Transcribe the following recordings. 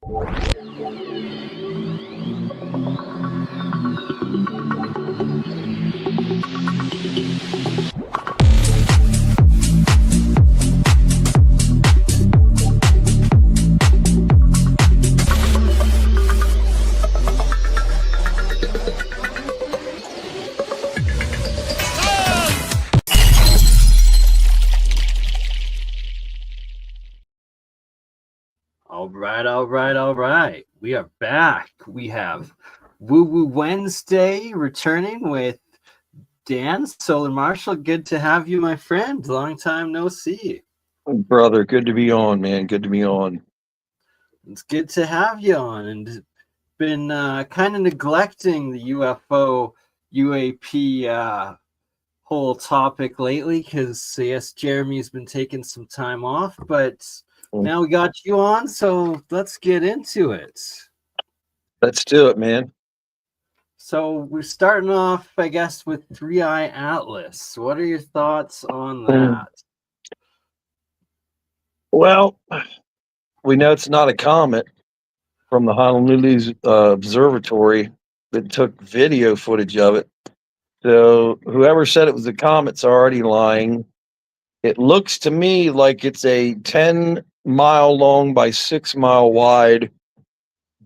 All right. We are back. We have Woo Woo Wednesday returning with Dan Solar Marshall. Good to have you, my friend. Long time no see. Brother, good to be on, man. Good to be on. It's good to have you on, and been kind of neglecting the UFO UAP whole topic lately because yes, Jeremy's been taking some time off, but now we got you on, so let's get into it. Let's do it, man. So we're starting off, I guess, with 3i Atlas. What are your thoughts on that? Well, we know it's not a comet from the Honolulu observatory that took video footage of it. So whoever said it was a comet's already lying. It looks to me like it's a 10-mile long by 6-mile wide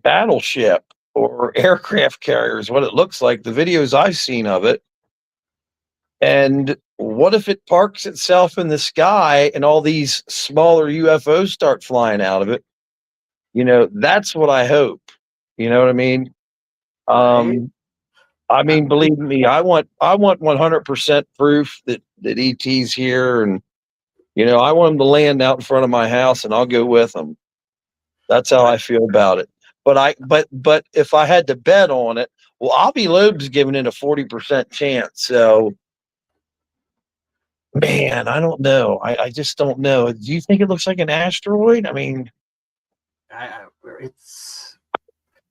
battleship or aircraft carrier is what it looks like, the videos I've seen of it. And what if it parks itself in the sky and all these smaller UFOs start flying out of it? You know, that's what I hope. You know what I mean? Right? I mean, believe me, I want 100% proof that ET's here, and you know, I want them to land out in front of my house, and I'll go with them. That's how I feel about it. But if I had to bet on it, well, Avi Loeb's giving it a 40% chance. So, man, I don't know. I just don't know. Do you think it looks like an asteroid? I mean,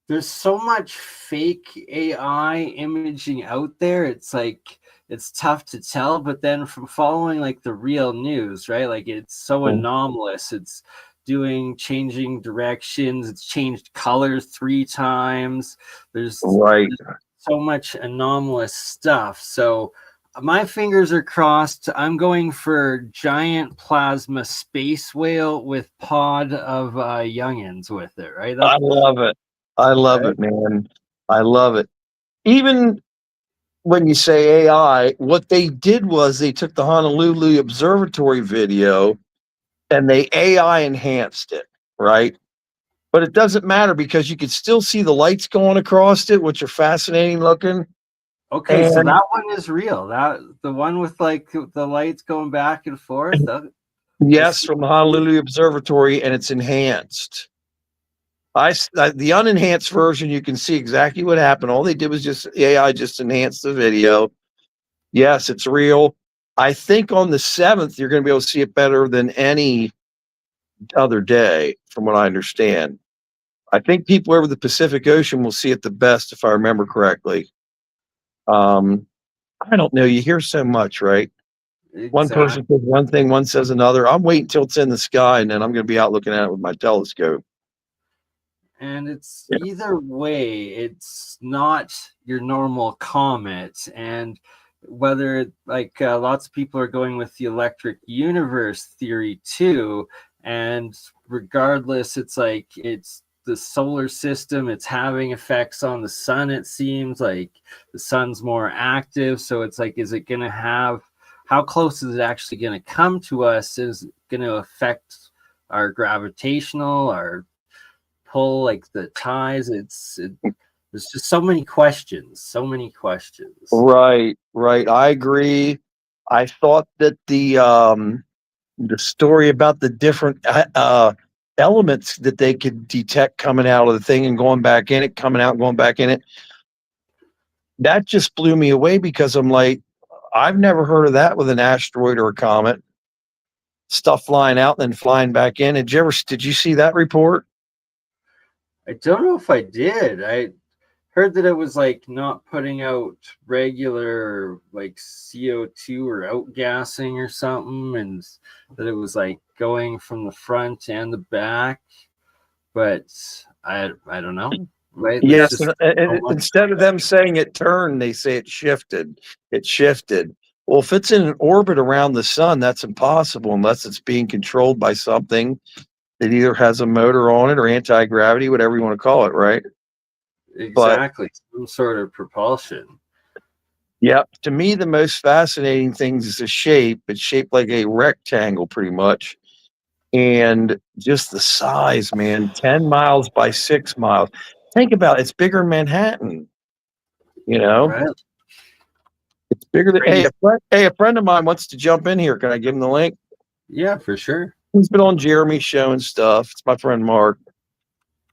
there's so much fake AI imaging out there. It's like it's tough to tell, but then from following like the real news, right? Like it's so anomalous. It's changing directions. It's changed colors 3 times. There's so much anomalous stuff. So my fingers are crossed. I'm going for giant plasma space whale with pod of youngins with it, right? I love it. I love it, man. I love it. Even when you say AI, what they did was they took the Honolulu Observatory video and they AI enhanced it, right? But it doesn't matter because you could still see the lights going across it, which are fascinating looking. Okay, so that one is real. That the one with like the lights going back and forth. Yes, from the Honolulu Observatory, and it's enhanced. The unenhanced version, you can see exactly what happened. All they did was just AI just enhanced the video. Yes, it's real. I think on the 7th, you're going to be able to see it better than any other day, from what I understand. I think people over the Pacific Ocean will see it the best, if I remember correctly. I don't know. You hear so much, right? Exactly. One person says one thing, one says another. I'm waiting till it's in the sky, and then I'm going to be out looking at it with my telescope. And it's either way, it's not your normal comet. And whether like lots of people are going with the electric universe theory too. And regardless, it's like it's the solar system, it's having effects on the sun. It seems like the sun's more active. So it's like, is it going to have, how close is it actually going to come to us? Is it going to affect our gravitational, our pull, like the ties? There's just so many questions. Right. I agree. I thought that the story about the different elements that they could detect coming out of the thing and going back in it, coming out and going back in it, that just blew me away, because I'm like, I've never heard of that with an asteroid or a comet. Stuff flying out and then flying back in. Did you see that report? I don't know if I did. I heard that it was like not putting out regular like CO2 or outgassing or something, and that it was like going from the front and the back. But I don't know. Right? Let's Yes, just and instead of them saying it turned, they say it shifted. It shifted. Well, if it's in an orbit around the sun, that's impossible unless it's being controlled by something that either has a motor on it or anti-gravity, whatever you want to call it, right? But exactly some sort of propulsion. yeah, to me, the most fascinating thing is the shape. It's shaped like a rectangle, pretty much. And just the size, man, 10 miles by 6 miles. Think about it, it's bigger than Manhattan, you know? Right? It's bigger than, Crazy. hey, a friend of mine wants to jump in here. Can I give him the link? Yeah, for sure. He's been on Jeremy's show and stuff. It's my friend Mark.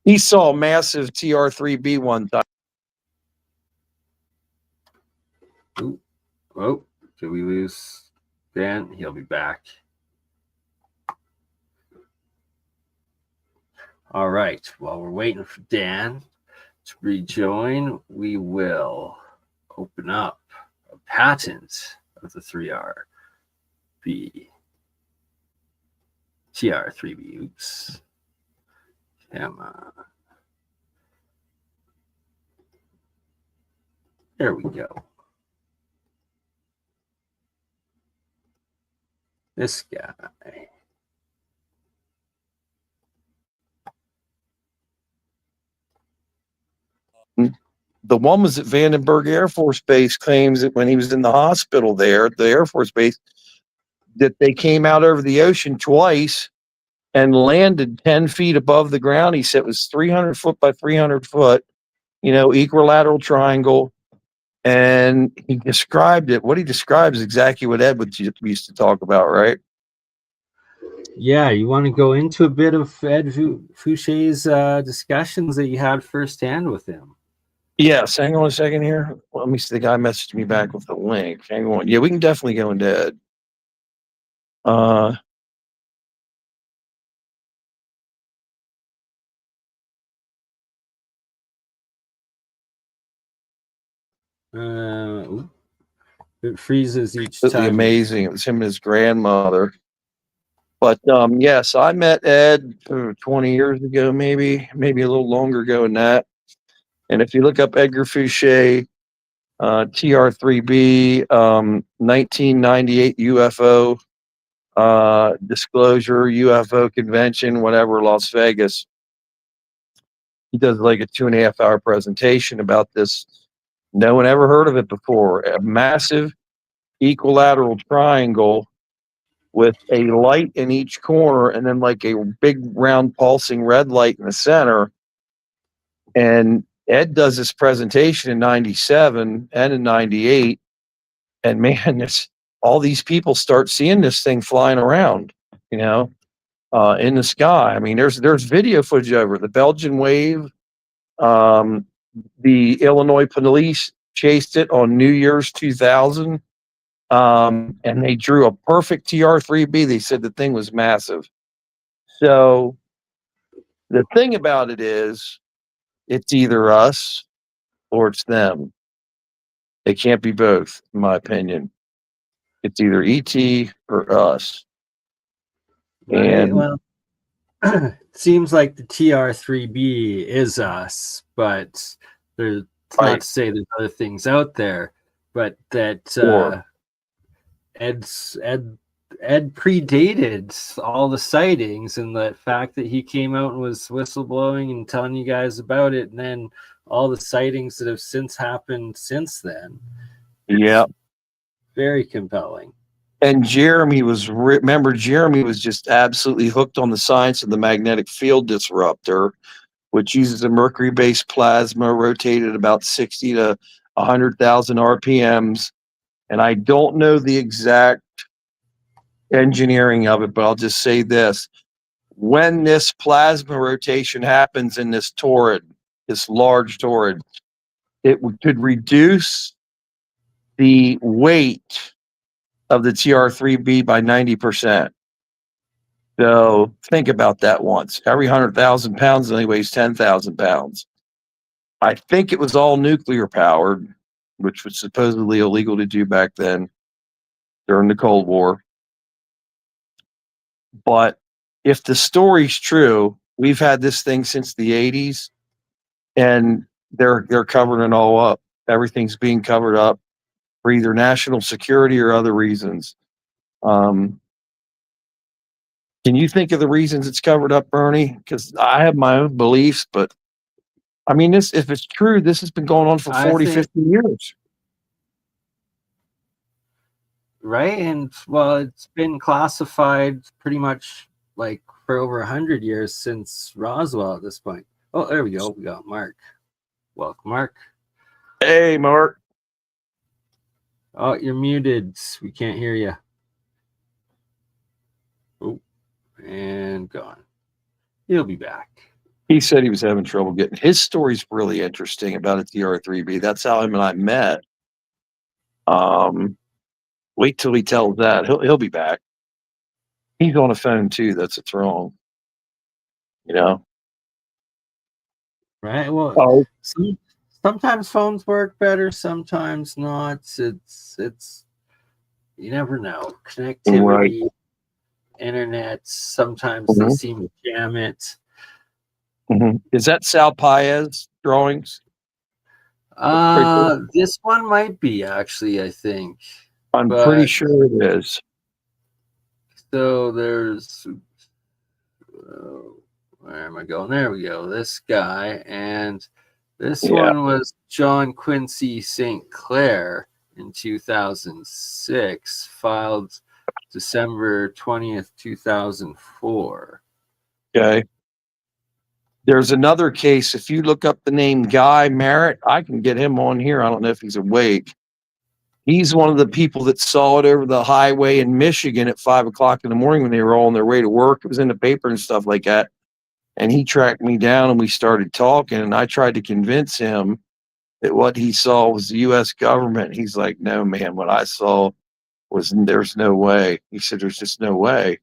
He saw a massive TR3B one time. Ooh. Oh, did we lose Dan? He'll be back. All right. While we're waiting for Dan to rejoin, we will open up a patent of the 3RB. TR3B. Oops. Come on. There we go. This guy. The one was at Vandenberg Air Force Base, claims that when he was in the hospital there at the Air Force Base, that they came out over the ocean twice and landed 10 feet above the ground. He said it was 300 foot by 300 foot, equilateral triangle. And he described it. What he describes is exactly what Ed used to talk about, right? Yeah, you want to go into a bit of Ed Fouché's discussions that you had firsthand with him. Yes, hang on a second here. Let me see. The guy messaged me back with the link. Hang on. Yeah, we can definitely go into Ed. It freezes each Absolutely time. amazing. It was him and his grandmother. But yes, I met Ed 20 years ago, maybe a little longer ago than that. And if you look up Edgar Fouché, TR3B, 1998 UFO disclosure, UFO convention, whatever, Las Vegas. He does like a 2.5 hour presentation about this. No one ever heard of it before. A massive equilateral triangle with a light in each corner and then like a big round pulsing red light in the center. And Ed does this presentation in 97 and in 98. And man, all these people start seeing this thing flying around, in the sky. I mean, there's video footage over the Belgian wave. The Illinois police chased it on New Year's 2000. And they drew a perfect TR3B. They said the thing was massive. So the thing about it is, it's either us or it's them. They can't be both, in my opinion. It's either ET or us. Right. And Well, it seems like the TR3B is us, but there's not to say there's other things out there, but that Ed predated all the sightings, and the fact that he came out and was whistleblowing and telling you guys about it, and then all the sightings that have since happened since then. Yeah. Very compelling. And Jeremy was just absolutely hooked on the science of the magnetic field disruptor, which uses a mercury-based plasma rotated about 60 to 100,000 RPMs. And I don't know the exact engineering of it, but I'll just say this. When this plasma rotation happens in this torrid, this large torrid, it could reduce the weight of the TR3B by 90%. So think about that once. Every 100,000 pounds only weighs 10,000 pounds. I think it was all nuclear powered, which was supposedly illegal to do back then during the Cold War. But if the story's true, We've had this thing since the 80s, and they're covering it all up. Everything's being covered up for either national security or other reasons. Can you think of the reasons it's covered up, Bernie? Because I have my own beliefs, but I mean, this, if it's true, this has been going on for I 40, think 50 years. right, and well, it's been classified pretty much like for over 100 years since Roswell at this point. Oh, there we go. We got Mark. Welcome, Mark. Hey, Mark. Oh, you're muted. We can't hear you. Oh, and gone. He'll be back. He said he was having trouble getting his story's really interesting about a TR3B. That's how him and I met. Wait till he tells that. He'll be back. He's on a phone too. That's what's wrong. You know. Right. Well, Oh, sometimes phones work better, sometimes not. It's you never know. Connectivity, right. internet. Sometimes they seem to jam it. Is that Sal Paez drawings? This one might be actually. I think. I'm pretty sure it is. So there's. Where am I going? There we go. This guy, and this one was John Quincy St. Clair in 2006, filed December 20th, 2004. Okay. There's another case. If you look up the name Guy Merritt, I can get him on here. I don't know if he's awake. He's one of the people that saw it over the highway in Michigan at 5:00 in the morning when they were all on their way to work. It was in the paper and stuff like that. And he tracked me down and we started talking. And I tried to convince him that what he saw was the U.S. government. He's like, no, man, what I saw was there's no way. He said, there's just no way.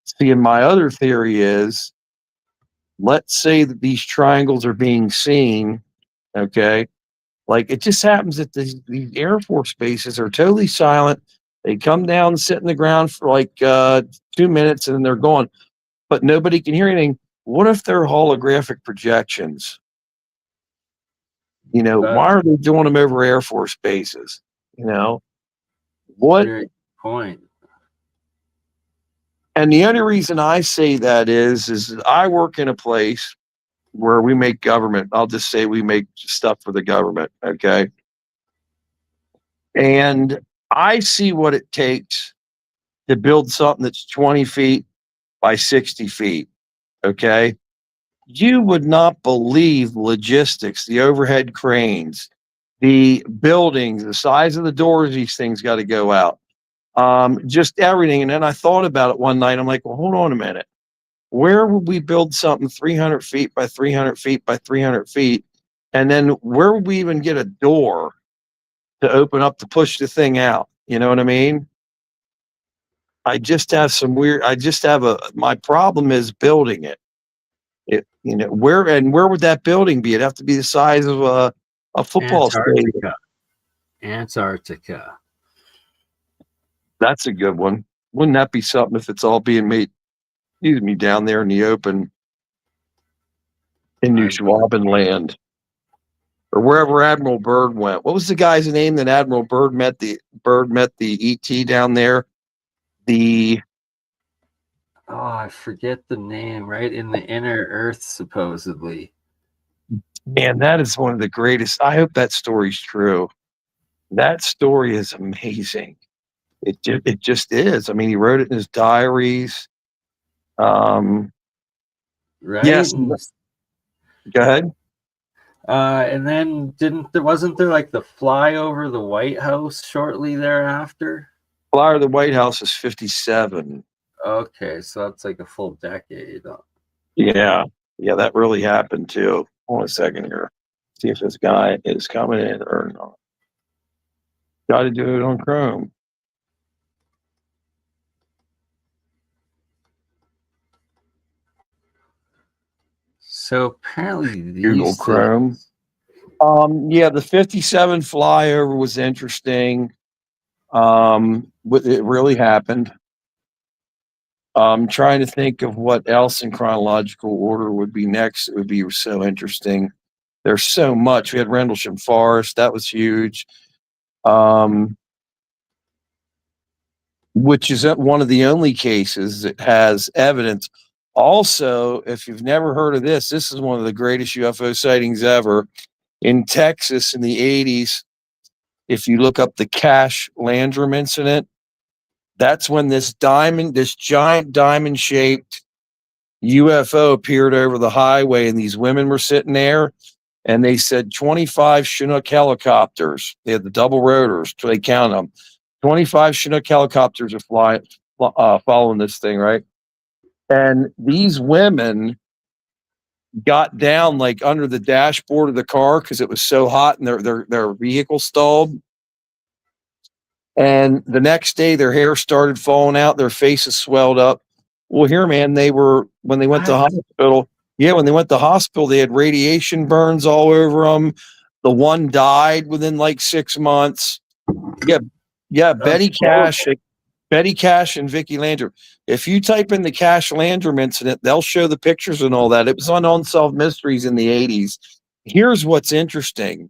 See, and my other theory is, let's say that these triangles are being seen, okay? Like it just happens that these Air Force bases are totally silent. They come down, sit in the ground for like 2 minutes, and then they're gone. But nobody can hear anything. What if they're holographic projections? You know, why are they doing them over Air Force bases? You know, what? Great point. And the only reason I say that is I work in a place where we make government. I'll just say we make stuff for the government. Okay. And I see what it takes to build something that's 20 feet by 60 feet. Okay. You would not believe logistics, the overhead cranes, the buildings, the size of the doors these things got to go out, just everything. And then I thought about it one night. I'm like, well, hold on a minute. Where would we build something 300 feet by 300 feet by 300 feet? And then where would we even get a door to open up to push the thing out? You know what I mean? I just have my problem is building it. You know, where would that building be? It'd have to be the size of a football stadium. Antarctica. That's a good one. Wouldn't that be something if it's all being made, excuse me, down there in the open in New Schwabenland or wherever Admiral Byrd went? What was the guy's name that Admiral Byrd met the ET down there? I forget the name, right? In the inner earth, supposedly. Man, that is one of the greatest. I hope that story's true. That story is amazing. It just is. I mean, he wrote it in his diaries. Right. Yes. Go ahead. And then wasn't there like the flyover the White House shortly thereafter? Flyer of the White House is 57. Okay, so that's like a full decade. Yeah, that really happened too. Hold on a second here. See if this guy is coming in or not. Got to do it on Chrome. So apparently Google Chrome. Yeah, the 57 flyover was interesting. It really happened. I'm trying to think of what else in chronological order would be next. It would be so interesting. There's so much. We had Rendlesham Forest. That was huge. Which is one of the only cases that has evidence. Also, if you've never heard of this, this is one of the greatest UFO sightings ever in Texas in the 80s. If you look up the Cash Landrum incident, that's when this giant diamond shaped UFO appeared over the highway, and these women were sitting there, and they said 25 Chinook helicopters. They had the double rotors, so they count them. 25 Chinook helicopters are following this thing, right? And these women got down like under the dashboard of the car because it was so hot and their vehicle stalled. And the next day, their hair started falling out, their faces swelled up. Well, here, man, when they went to hospital. Yeah, when they went to hospital, they had radiation burns all over them. The one died within like 6 months. Yeah, Betty Cash and Vicky Landrum. If you type in the Cash Landrum incident, they'll show the pictures and all that. It was on Unsolved Mysteries in the 80s. Here's what's interesting.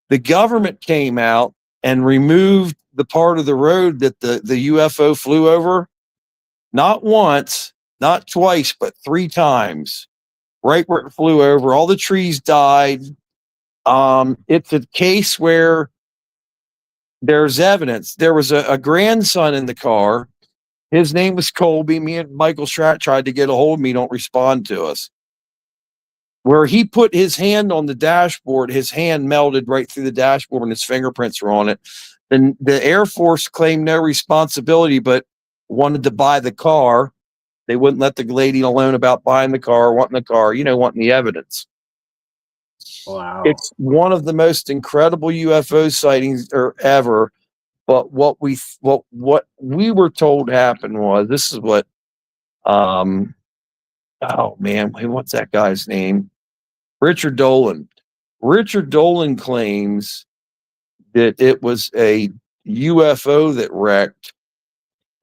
The government came out and removed the part of the road that the UFO flew over, not once, not twice, but 3 times, right where it flew over. All the trees died. It's a case where there's evidence. There was a grandson in the car. His name was Colby. Me and Michael Schratt tried to get a hold of me. Don't respond to us. Where he put his hand on the dashboard, his hand melted right through the dashboard and his fingerprints were on it. Then the Air Force claimed no responsibility, but wanted to buy the car. They wouldn't let the lady alone about buying the car, wanting the car, wanting the evidence. Wow. It's one of the most incredible UFO sightings ever. But what we were told happened was, this is what, oh man, what's that guy's name? Richard Dolan. Richard Dolan claims that it was a UFO that wrecked,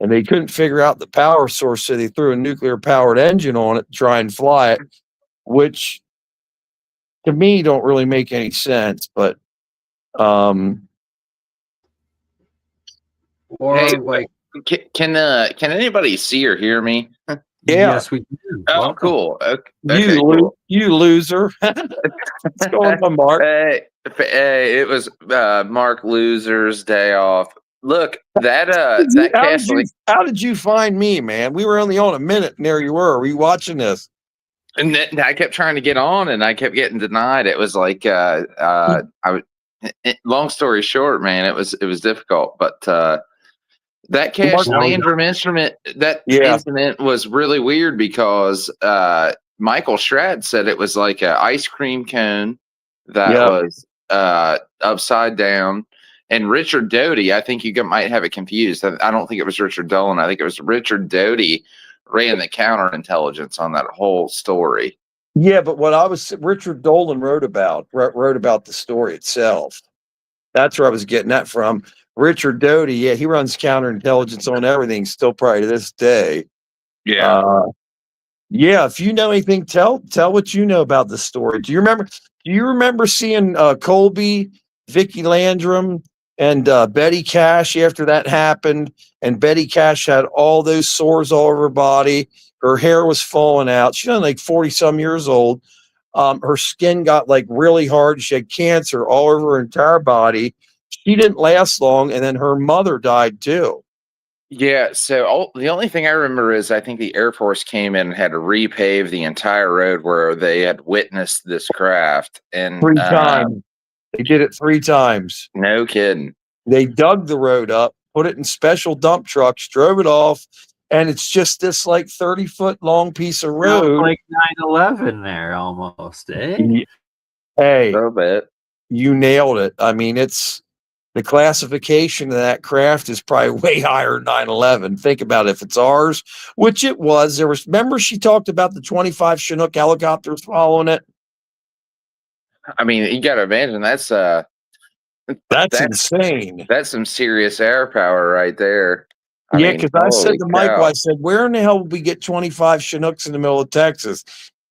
and they couldn't figure out the power source, so they threw a nuclear powered engine on it to try and fly it, which to me don't really make any sense. But hey, like, can anybody see or hear me? Yeah. Yes, we do. Oh, Welcome. cool. Okay, cool. You loser. What's going on, Mark? Hey, it was Mark Loser's day off. Look, How did you find me, man? We were only on a minute, and there you were. Were you watching this? And I kept trying to get on, and I kept getting denied. It was like long story short, man, it was difficult, but that Cash Landrum instrument, incident was really weird because Michael Schratt said it was like an ice cream cone that was upside down. And Richard Doty, I think you might have it confused. I don't think it was Richard Dolan. I think it was Richard Doty ran the counterintelligence on that whole story. Yeah, but Richard Dolan wrote about the story itself. That's where I was getting that from. Richard Doty, yeah, he runs counterintelligence on everything still probably to this day. Yeah. Yeah, if you know anything, tell what you know about the story. Do you remember seeing Colby, Vicky Landrum, and Betty Cash after that happened? And Betty Cash had all those sores all over her body. Her hair was falling out. She's like 40-some years old. Her skin got like really hard. She had cancer all over her entire body. She didn't last long, and then her mother died too. Yeah, so the only thing I remember is I think the Air Force came in and had to repave the entire road where they had witnessed this craft. And 3 times. They did it 3 times. No kidding. They dug the road up, put it in special dump trucks, drove it off, and it's just this like 30-foot long piece of road. Like 9/11 there almost, eh? Hey, a little bit. You nailed it. I mean, it's the classification of that craft is probably way higher than 9/11. Think about it. If it's ours, which it was, remember she talked about the 25 Chinook helicopters following it? I mean, you got to imagine that's insane. That's some serious air power right there. Yeah, because I said to Michael, cow. I said, where in the hell would we get 25 Chinooks in the middle of Texas?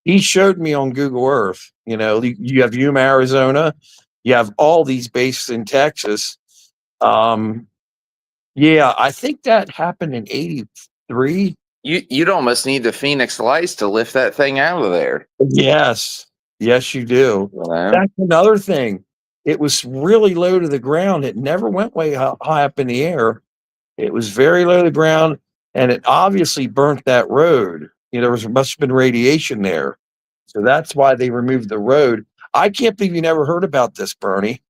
He showed me on Google Earth. You know, you have Yuma, Arizona. You have all these bases in Texas. Yeah, I think that happened in 83. You'd almost need the Phoenix Lights to lift that thing out of there. Yes. Yes, you do. You know? That's another thing. It was really low to the ground. It never went way high up in the air. It was very low to the ground, and it obviously burnt that road. You know, must have been radiation there. So that's why they removed the road. I can't believe you never heard about this, Bernie.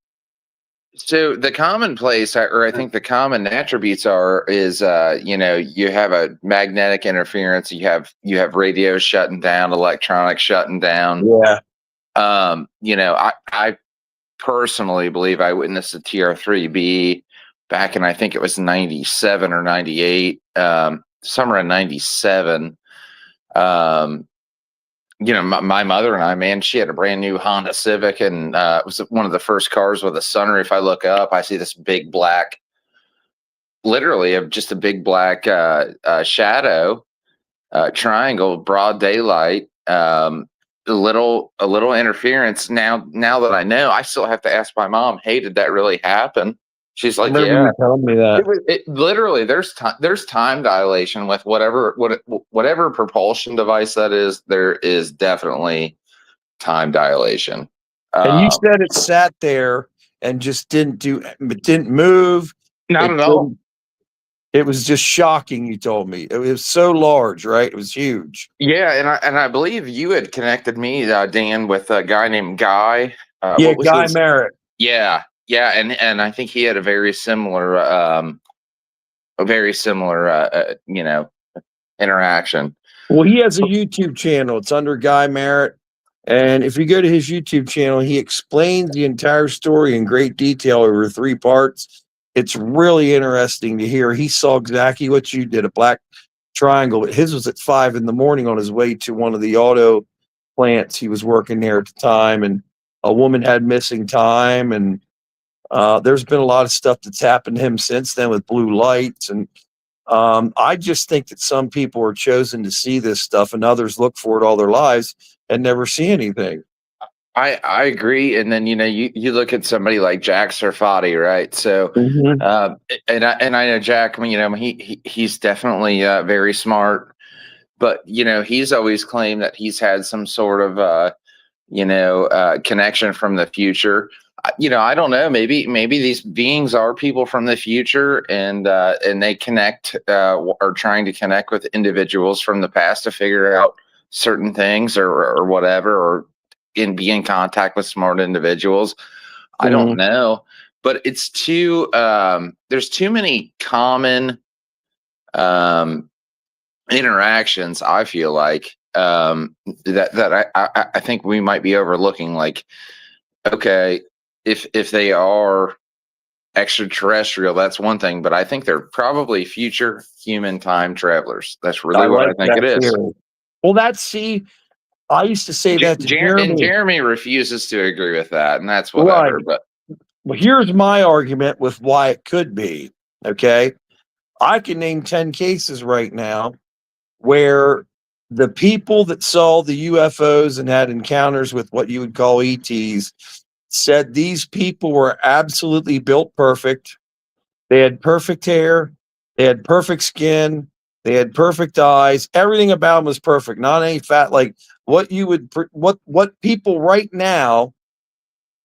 So the commonplace, or I think the common attributes is you have a magnetic interference, you have radio shutting down, electronics shutting down. Yeah. I personally believe I witnessed a TR3B back in, I think it was 97 or 98, summer of 97. My mother and I, man, she had a brand new Honda Civic, and it was one of the first cars with a sunroof. I look up, I see this big black, literally just a big black shadow, triangle, broad daylight, a little interference. Now that I know, I still have to ask my mom, hey, did that really happen? She's like, yeah. You telling me that. It literally, there's time dilation with whatever propulsion device that is. There is definitely time dilation. And you said it sat there and just didn't move. Not at all. It was just shocking. You told me it was so large, right? It was huge. Yeah, and I believe you had connected me, Dan, with a guy named Guy. Guy Merritt. Yeah, and I think he had a very similar interaction. Well, he has a YouTube channel. It's under Guy Merritt. And if you go to his YouTube channel, he explains the entire story in great detail over 3 parts. It's really interesting to hear. He saw exactly what you did, a black triangle. His was at 5 a.m. on his way to one of the auto plants. He was working there at the time, and a woman had missing time. And there's been a lot of stuff that's happened to him since then with blue lights. And I just think that some people are chosen to see this stuff and others look for it all their lives and never see anything. I agree. And then, you look at somebody like Jack Sarfati, right? So, and I know Jack, he's definitely very smart, but, he's always claimed that he's had some sort of, connection from the future. I don't know. Maybe these beings are people from the future, and they connect, are trying to connect with individuals from the past to figure out certain things or whatever, or be in contact with smart individuals. I don't know, but it's there's too many common interactions, I feel like, that I think we might be overlooking. Like, okay, if they are extraterrestrial, that's one thing, but I think they're probably future human time travelers. That's really what I think it is. Theory. Well, I used to say that to Jeremy. And Jeremy refuses to agree with that, and that's whatever. Right. But here's my argument with why it could be. Okay, I can name 10 cases right now where the people that saw the UFOs and had encounters with what you would call ETs said these people were absolutely built perfect. They had perfect hair. They had perfect skin. They had perfect eyes. Everything about them was perfect. Not any fat. Like what people right now,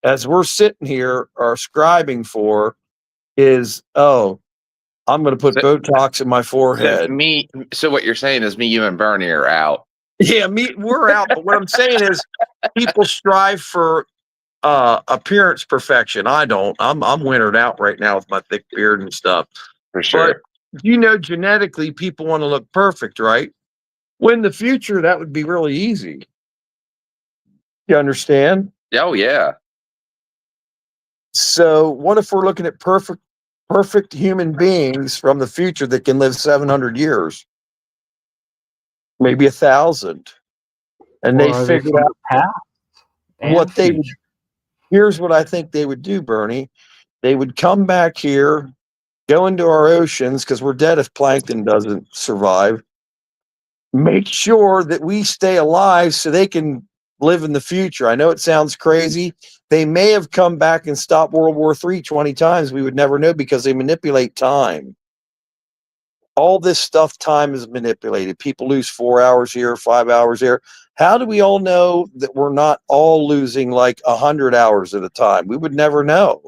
as we're sitting here, are scribing for is, oh, I'm going to put Botox in my forehead. So what you're saying is me, you, and Bernie are out. Yeah, we're out. But what I'm saying is people strive for appearance perfection. I don't. I'm wintered out right now with my thick beard and stuff. For sure. But genetically people want to look perfect, right? When in the future that would be really easy. You understand? Oh yeah. So what if we're looking at perfect human beings from the future that can live 700 years? Maybe 1,000. And they figured out what they would. Here's what I think they would do, Bernie. They would come back here go into our oceans, because we're dead if plankton doesn't survive. Make sure that we stay alive so they can live in the future. I know it sounds crazy. They may have come back and stopped World War III 20 times. We would never know because they manipulate time. All this stuff, time is manipulated. People lose 4 hours here, 5 hours there. How do we all know that we're not all losing like 100 hours at a time? We would never know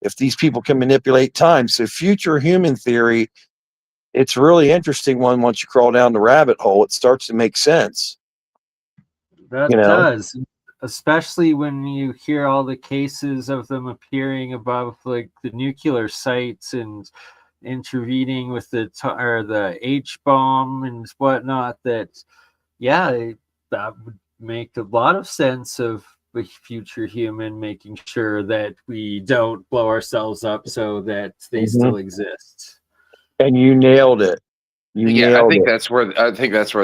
if these people can manipulate time. So future human theory, it's really interesting one. Once you crawl down the rabbit hole, it starts to make sense. That does, especially when you hear all the cases of them appearing above like the nuclear sites and intervening with the H bomb and whatnot. That that would make a lot of sense of the future human making sure that we don't blow ourselves up so that they still exist. And you nailed it. I think that's where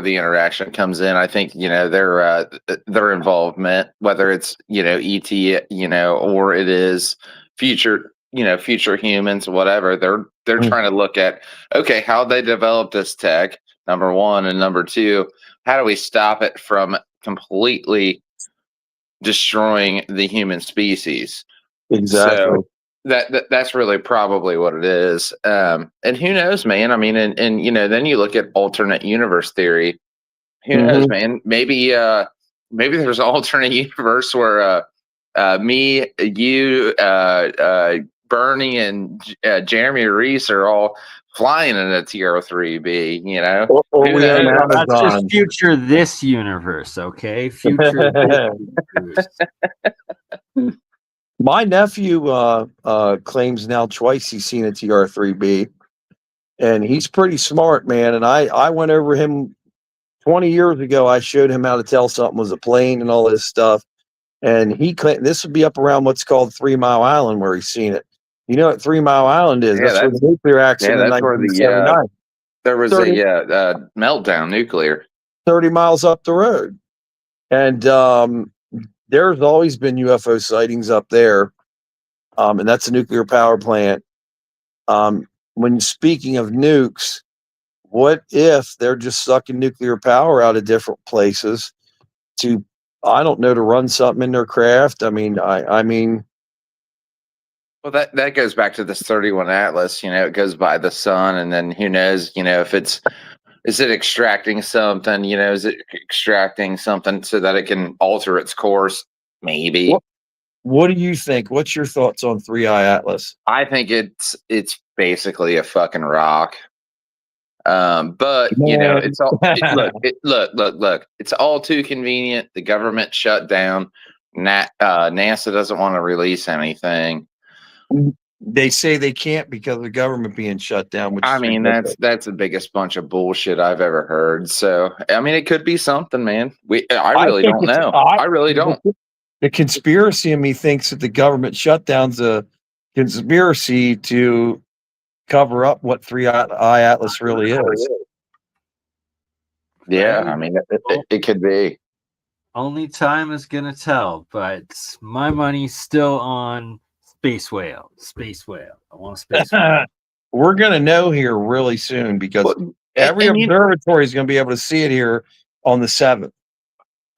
the interaction comes in. I think their involvement, whether it's ET, or it is future humans, whatever. They're trying to look at, okay, how they developed this tech, number one, and number two, how do we stop it from completely destroying the human species? Exactly. So that's really probably what it is. And who knows, man? I mean, and then you look at alternate universe theory. Who knows, man? Maybe there's an alternate universe where me, you, Bernie, and Jeremy Reese are all flying in a TR-3B. That's just future this universe, okay? Future this universe. My nephew claims now twice he's seen a TR-3B, and he's pretty smart, man. And I went over him 20 years ago. I showed him how to tell something was a plane and all this stuff. And he claimed this would be up around what's called 3 Mile Island, where he's seen it. You know what 3 Mile Island is? Yeah, that's where the nuclear accident in 1979. There was a meltdown nuclear. 30 miles up the road. And there's always been UFO sightings up there, and that's a nuclear power plant. When speaking of nukes, what if they're just sucking nuclear power out of different places to, I don't know, to run something in their craft? I mean, well, that goes back to this 31 Atlas. It goes by the sun, and then who knows? Is it extracting something? Is it extracting something so that it can alter its course? Maybe. What do you think? What's your thoughts on 3i Atlas? I think it's basically a fucking rock. But it's all look. It's all too convenient. The government shut down. NASA doesn't want to release anything. They say they can't because of the government being shut down. Which that's the biggest bunch of bullshit I've ever heard. So it could be something, man. I really don't know. I really don't. The conspiracy in me thinks that the government shutdown's a conspiracy to cover up what 3i Atlas really is. Yeah, it could be. Only time is gonna tell, but my money's still on Space whale. I want a space whale. We're going to know here really soon because every observatory is going to be able to see it here on the 7th.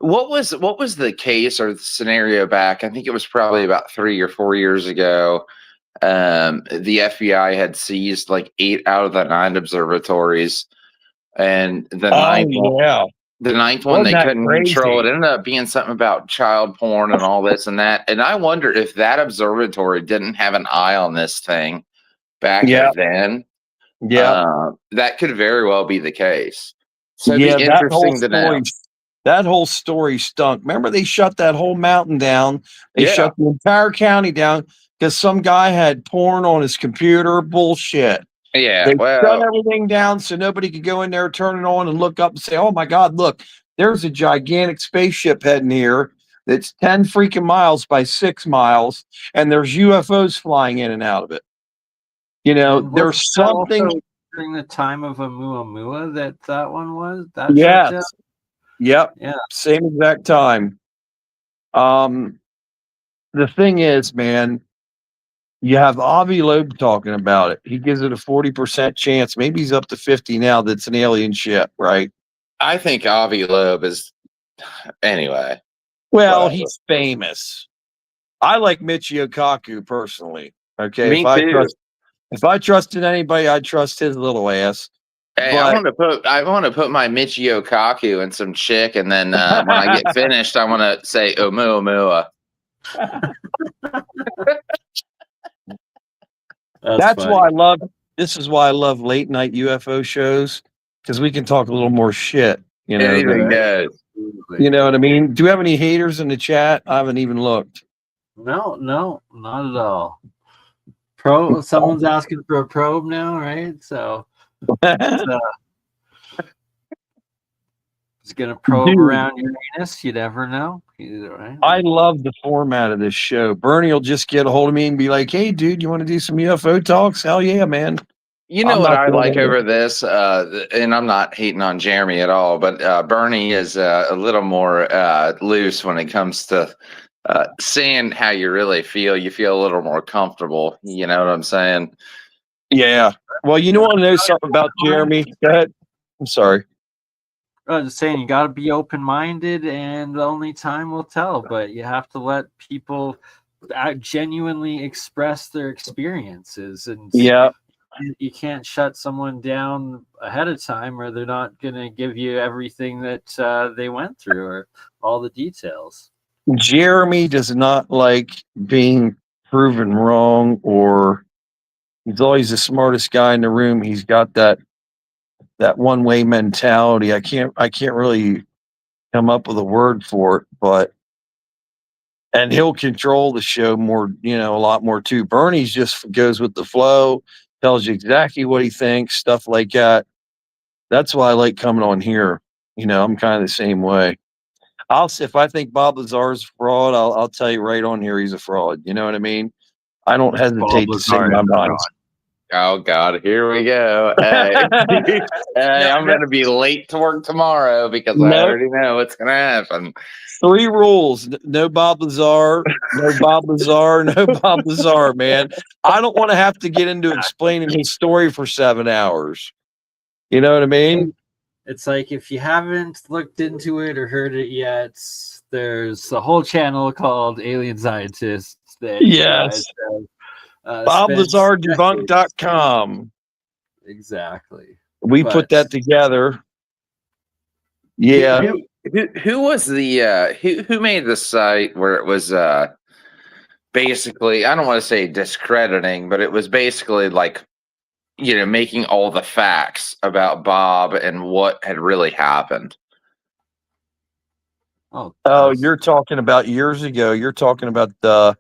What was the case or the scenario back? I think it was probably about 3 or 4 years ago. The FBI had seized like 8 out of the 9 observatories, and the ninth one they couldn't control. It ended up being something about child porn and all this and that. And I wonder if that observatory didn't have an eye on this thing back then. Yeah, that could very well be the case. So it'd be interesting to know. That whole story stunk. Remember, they shut that whole mountain down. They shut the entire county down because some guy had porn on his computer. Bullshit. Yeah, they shut everything down so nobody could go in there, turn it on, and look up and say, "Oh my God, look, there's a gigantic spaceship heading here that's 10 freaking miles by 6 miles, and there's UFOs flying in and out of it." There's something during the time of Oumuamua that one was. Yep. Yeah. Same exact time. The thing is, man, You have Avi Loeb talking about it. He gives it a 40% chance. Maybe he's up to 50 now. That's an alien ship, right? I think Avi Loeb is anyway. Well, Whatever. he's famous. I like Michio Kaku personally. Okay, Me too. if I trusted anybody, I'd trust his little ass. Hey, But I want to put my Michio Kaku in some chick, and then when I get finished, I want to say Oumuamua. that's why I love. This is why I love late night UFO shows, because we can talk a little more shit. You know, Anything goes. you know what I mean? Do we have any haters in the chat? I haven't even looked. No, not at all. Someone's asking for a probe now, right? So it's gonna probe around Uranus. You never know. Right? I love the format of this show. Bernie will just get a hold of me and be like, "Hey, dude, you want to do some UFO talks? Hell yeah, man!" You know what I like over this, and I'm not hating on Jeremy at all, but Bernie is a little more loose when it comes to saying how you really feel. You feel a little more comfortable. You know what I'm saying? Yeah. Well, you want to know something about Jeremy? Go ahead. I'm sorry. I was just saying, you got to be open-minded, and only time will tell. But you have to let people genuinely express their experiences, and you can't shut someone down ahead of time, or they're not going to give you everything that they went through or all the details. Jeremy does not like being proven wrong, or he's always the smartest guy in the room. He's got that one-way mentality. I can't really come up with a word for it, and he'll control the show more, a lot more too. Bernie's just goes with the flow, tells you exactly what he thinks, stuff like that. That's why I like coming on here. I'm kind of the same way. If I think Bob Lazar's a fraud, I'll tell you right on here he's a fraud. You know what I mean? I don't hesitate to say my mind. Oh God, here we go. Hey, I'm going to be late to work tomorrow because I already know what's going to happen. 3 rules: no Bob Lazar, no Bob Lazar, no Bob Lazar. Man, I don't want to have to get into explaining his story for 7 hours. You know what I mean? It's like, if you haven't looked into it or heard it yet, there's a whole channel called Alien Scientists that BobLazarDebunk.com. Exactly. We put that together. Yeah. Who was the who made the site where it was basically, I don't want to say discrediting, but it was basically like, making all the facts about Bob and what had really happened? Oh, you're talking about years ago. You're talking about the.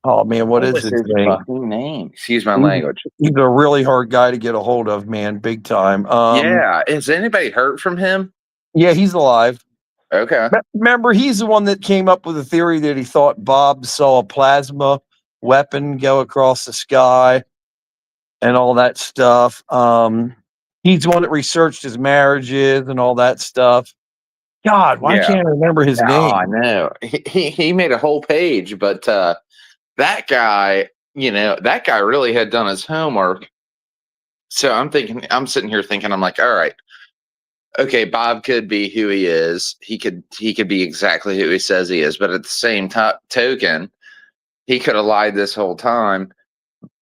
Oh man, what is his name? Excuse my language. He's a really hard guy to get a hold of, man, big time. Yeah, has anybody heard from him? Yeah, he's alive. Okay. Remember, he's the one that came up with the theory that he thought Bob saw a plasma weapon go across the sky and all that stuff. He's the one that researched his marriages and all that stuff. God, why can't I remember his name? I know. He made a whole page, but that guy, that guy really had done his homework. So I'm sitting here thinking, I'm like, all right, okay, Bob could be who he is. He could be exactly who he says he is. But at the same token, he could have lied this whole time.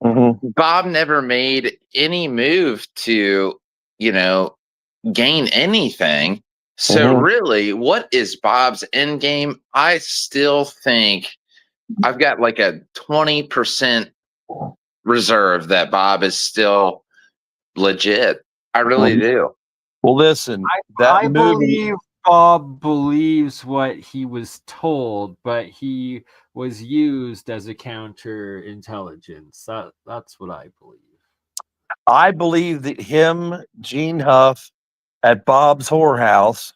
Mm-hmm. Bob never made any move to, gain anything. So really, what is Bob's end game? I still think I've got like a 20% reserve that Bob is still legit. I really do. Well, listen, I believe Bob believes what he was told, but he was used as a counterintelligence. That's what I believe. I believe that Gene Huff at Bob's whorehouse,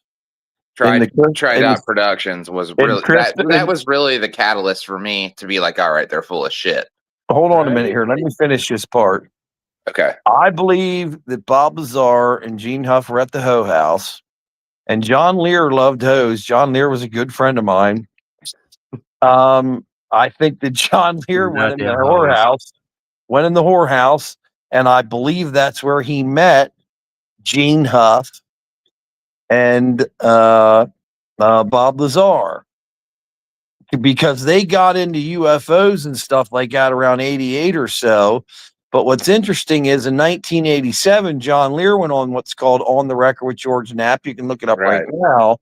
Tried Out Productions was really that was really the catalyst for me to be like, all right, they're full of shit. Hold on a minute here. Let me finish this part. Okay. I believe that Bob Lazar and Gene Huff were at the Hoe House, and John Lear loved hoes. John Lear was a good friend of mine. I think that John Lear went in the Goddamn hoes. whorehouse, and I believe that's where he met Gene Huff and Bob Lazar, because they got into UFOs and stuff like that around 88 or so. But what's interesting is in 1987, John Lear went on what's called On the Record with George Knapp. You can look it up right now.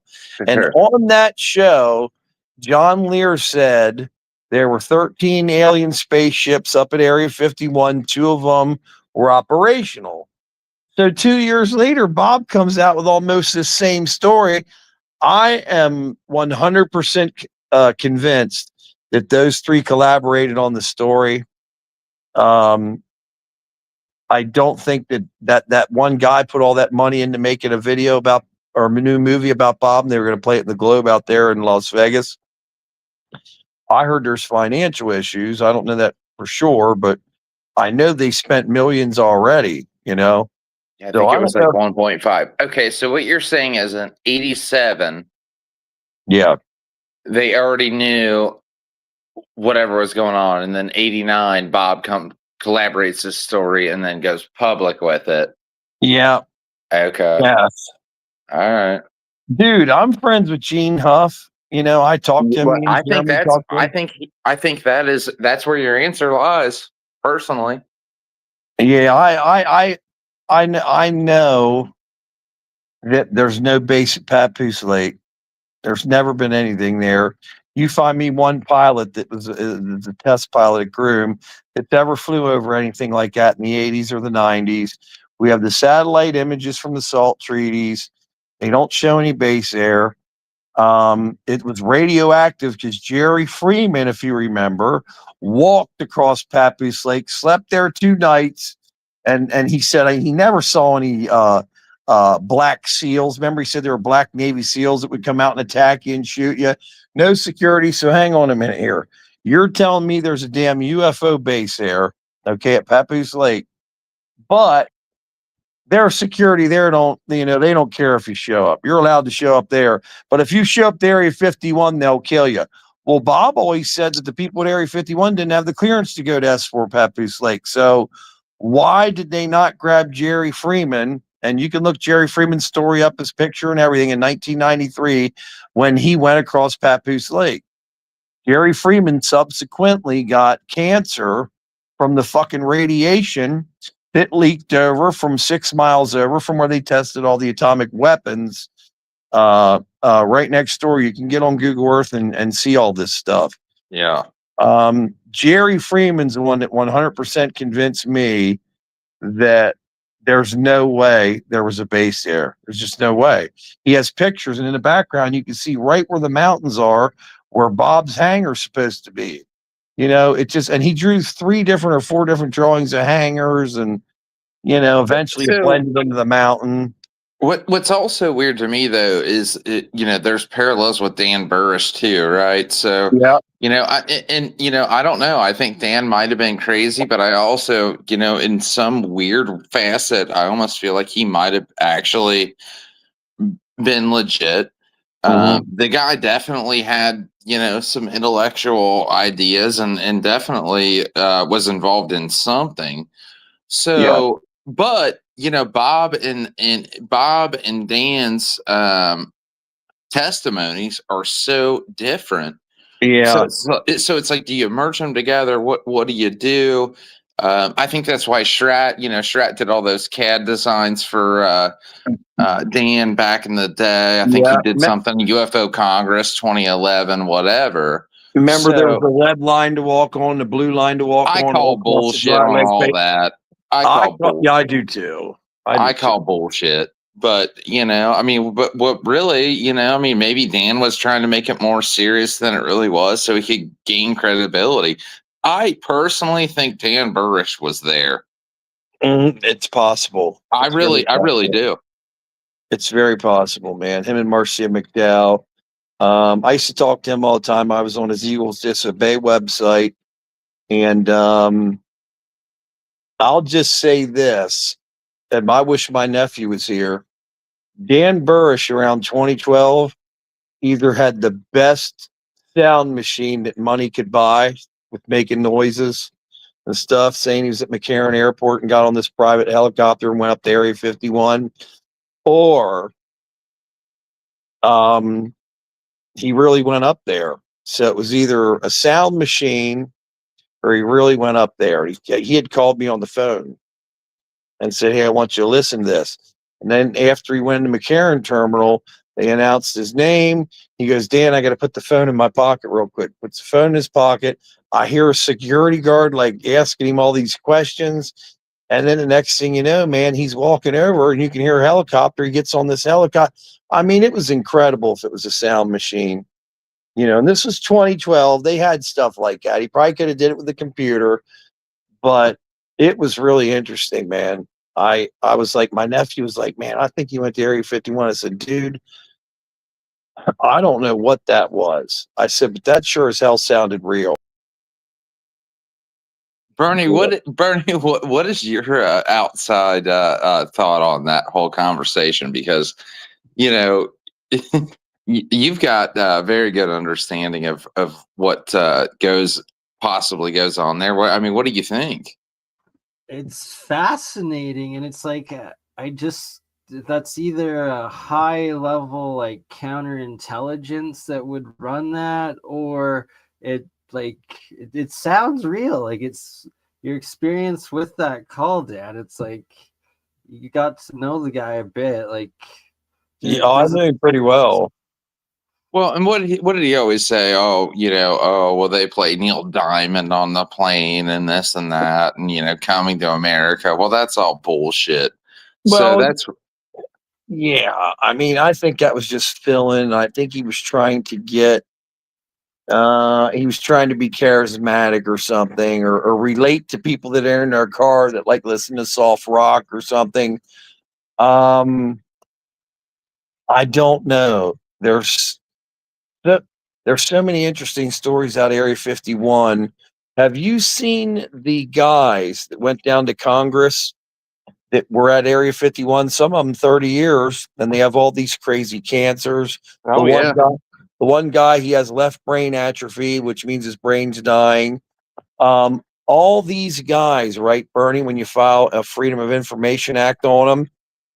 And on that show, John Lear said there were 13 alien spaceships up at Area 51. 2 of them were operational. So 2 years later, Bob comes out with almost the same story. I am 100% convinced that those 3 collaborated on the story. I don't think that one guy put all that money into making a video about, or a new movie about Bob, and they were going to play it in the Globe out there in Las Vegas. I heard there's financial issues. I don't know that for sure, but I know they spent millions already, you know? Yeah, I think it was like 1.5. Okay, so what you're saying is in 87, yeah, they already knew whatever was going on, and then 89, Bob collaborates this story and then goes public with it. Yeah. Okay. Yes. All right. Dude, I'm friends with Gene Huff. You know, I talked to him. Well, I think that's where your answer lies, personally. Yeah, I know that there's no base at Papoose Lake. There's never been anything there. You find me one pilot that was a test pilot at Groom that ever flew over anything like that in the 80s or the 90s. We have the satellite images from the SALT treaties. They don't show any base there. It was radioactive because Jerry Freeman, if you remember, walked across Papoose Lake, slept there 2 nights, and he said he never saw any black SEALs. Remember, he said there were black Navy SEALs that would come out and attack you and shoot you. No security. So hang on a minute here. You're telling me there's a damn UFO base there, okay, at Papoose Lake, but their security there they don't care if you show up. You're allowed to show up there, but if you show up to Area 51, they'll kill you. Well, Bob always said that the people at Area 51 didn't have the clearance to go to S4 Papoose Lake. So why did they not grab Jerry Freeman? And you can look Jerry Freeman's story up, his picture and everything, in 1993 when he went across Papoose Lake. Jerry Freeman subsequently got cancer from the fucking radiation that leaked over from 6 miles over from where they tested all the atomic weapons. Right next door, you can get on Google Earth and see all this stuff. Yeah. Jerry Freeman's the one that 100% convinced me that there's no way there was a base there. There's just no way. He has pictures, and in the background, you can see right where the mountains are, where Bob's hangar's supposed to be. You know, and he drew 3 different or 4 different drawings of hangars, and, you know, eventually it blended into the mountain. What's also weird to me, though, is, there's parallels with Dan Burris, too, right? So, yeah. I don't know. I think Dan might have been crazy, but I also, in some weird facet, I almost feel like he might have actually been legit. The guy definitely had, some intellectual ideas and definitely was involved in something. So, but Bob and Dan's testimonies are so different. Yeah. So it's like, do you merge them together? What do you do? I think that's why Schratt did all those CAD designs for Dan back in the day. I think he did something UFO Congress 2011, whatever. Remember, there was the red line to walk on, the blue line to walk on. I call bullshit on all that. I do too. I call bullshit. But, but what really, maybe Dan was trying to make it more serious than it really was so he could gain credibility. I personally think Dan Burris was there. It's possible. I really do. It's very possible, man. Him and Marcia McDowell. I used to talk to him all the time. I was on his Eagles Disobey website. And I'll just say this, and I wish my nephew was here. Dan Burris around 2012 either had the best sound machine that money could buy with making noises and stuff, saying he was at McCarran Airport and got on this private helicopter and went up to Area 51, or he really went up there. So it was either a sound machine or he really went up there. He had called me on the phone and said, "Hey, I want you to listen to this." And then after he went to McCarran Terminal, they announced his name. He goes, "Dan, I got to put the phone in my pocket real quick." Puts the phone in his pocket. I hear a security guard like asking him all these questions. And then the next thing you know, man, he's walking over and you can hear a helicopter. He gets on this helicopter. I mean, it was incredible if it was a sound machine. And this was 2012. They had stuff like that. He probably could have did it with a computer, but it was really interesting, man. I was like, my nephew was like, "Man, I think he went to Area 51. I said, "Dude, I don't know what that was." I said, "But that sure as hell sounded real." Bernie, what is your outside thought on that whole conversation? Because you've got a very good understanding of what possibly goes on there. What do you think? It's fascinating, and it's like that's either a high level like counterintelligence that would run that, or it sounds real. Like, it's your experience with that call, Dad. It's like you got to know the guy a bit. Like, Yeah, I knew him pretty well. Well, and what did he always say? Well, they play Neil Diamond on the plane and this and that, and coming to America. Well, that's all bullshit. Well, so that's yeah. I mean, I think that was just filling. I think he was trying to get. He was trying to be charismatic or something, or relate to people that are in their car that like listen to soft rock or something. I don't know. There's so many interesting stories out of Area 51. Have you seen the guys that went down to Congress that were at Area 51? Some of them 30 years, and they have all these crazy cancers. Oh, yeah. The one guy, he has left brain atrophy, which means his brain's dying. All these guys, right, Bernie, when you file a Freedom of Information Act on them,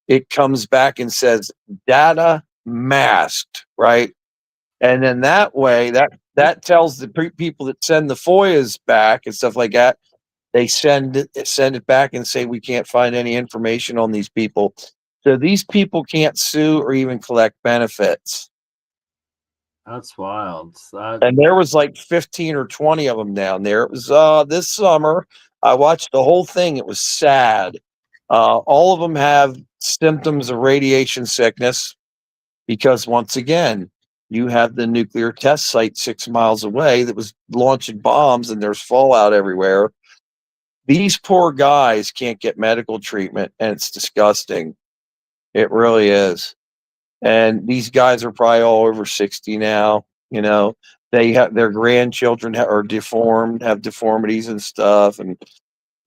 it comes back and says data masked, right? And then that way, that tells the people that send the FOIAs back and stuff like that, they send it back and say, "We can't find any information on these people." So these people can't sue or even collect benefits. That's wild. And there was like 15 or 20 of them down there. It was this summer. I watched the whole thing. It was sad. All of them have symptoms of radiation sickness because, once again, you have the nuclear test site 6 miles away that was launching bombs, and there's fallout everywhere. These poor guys can't get medical treatment, and it's disgusting. It really is. And these guys are probably all over 60 now. They have their grandchildren are deformed, have deformities and stuff, and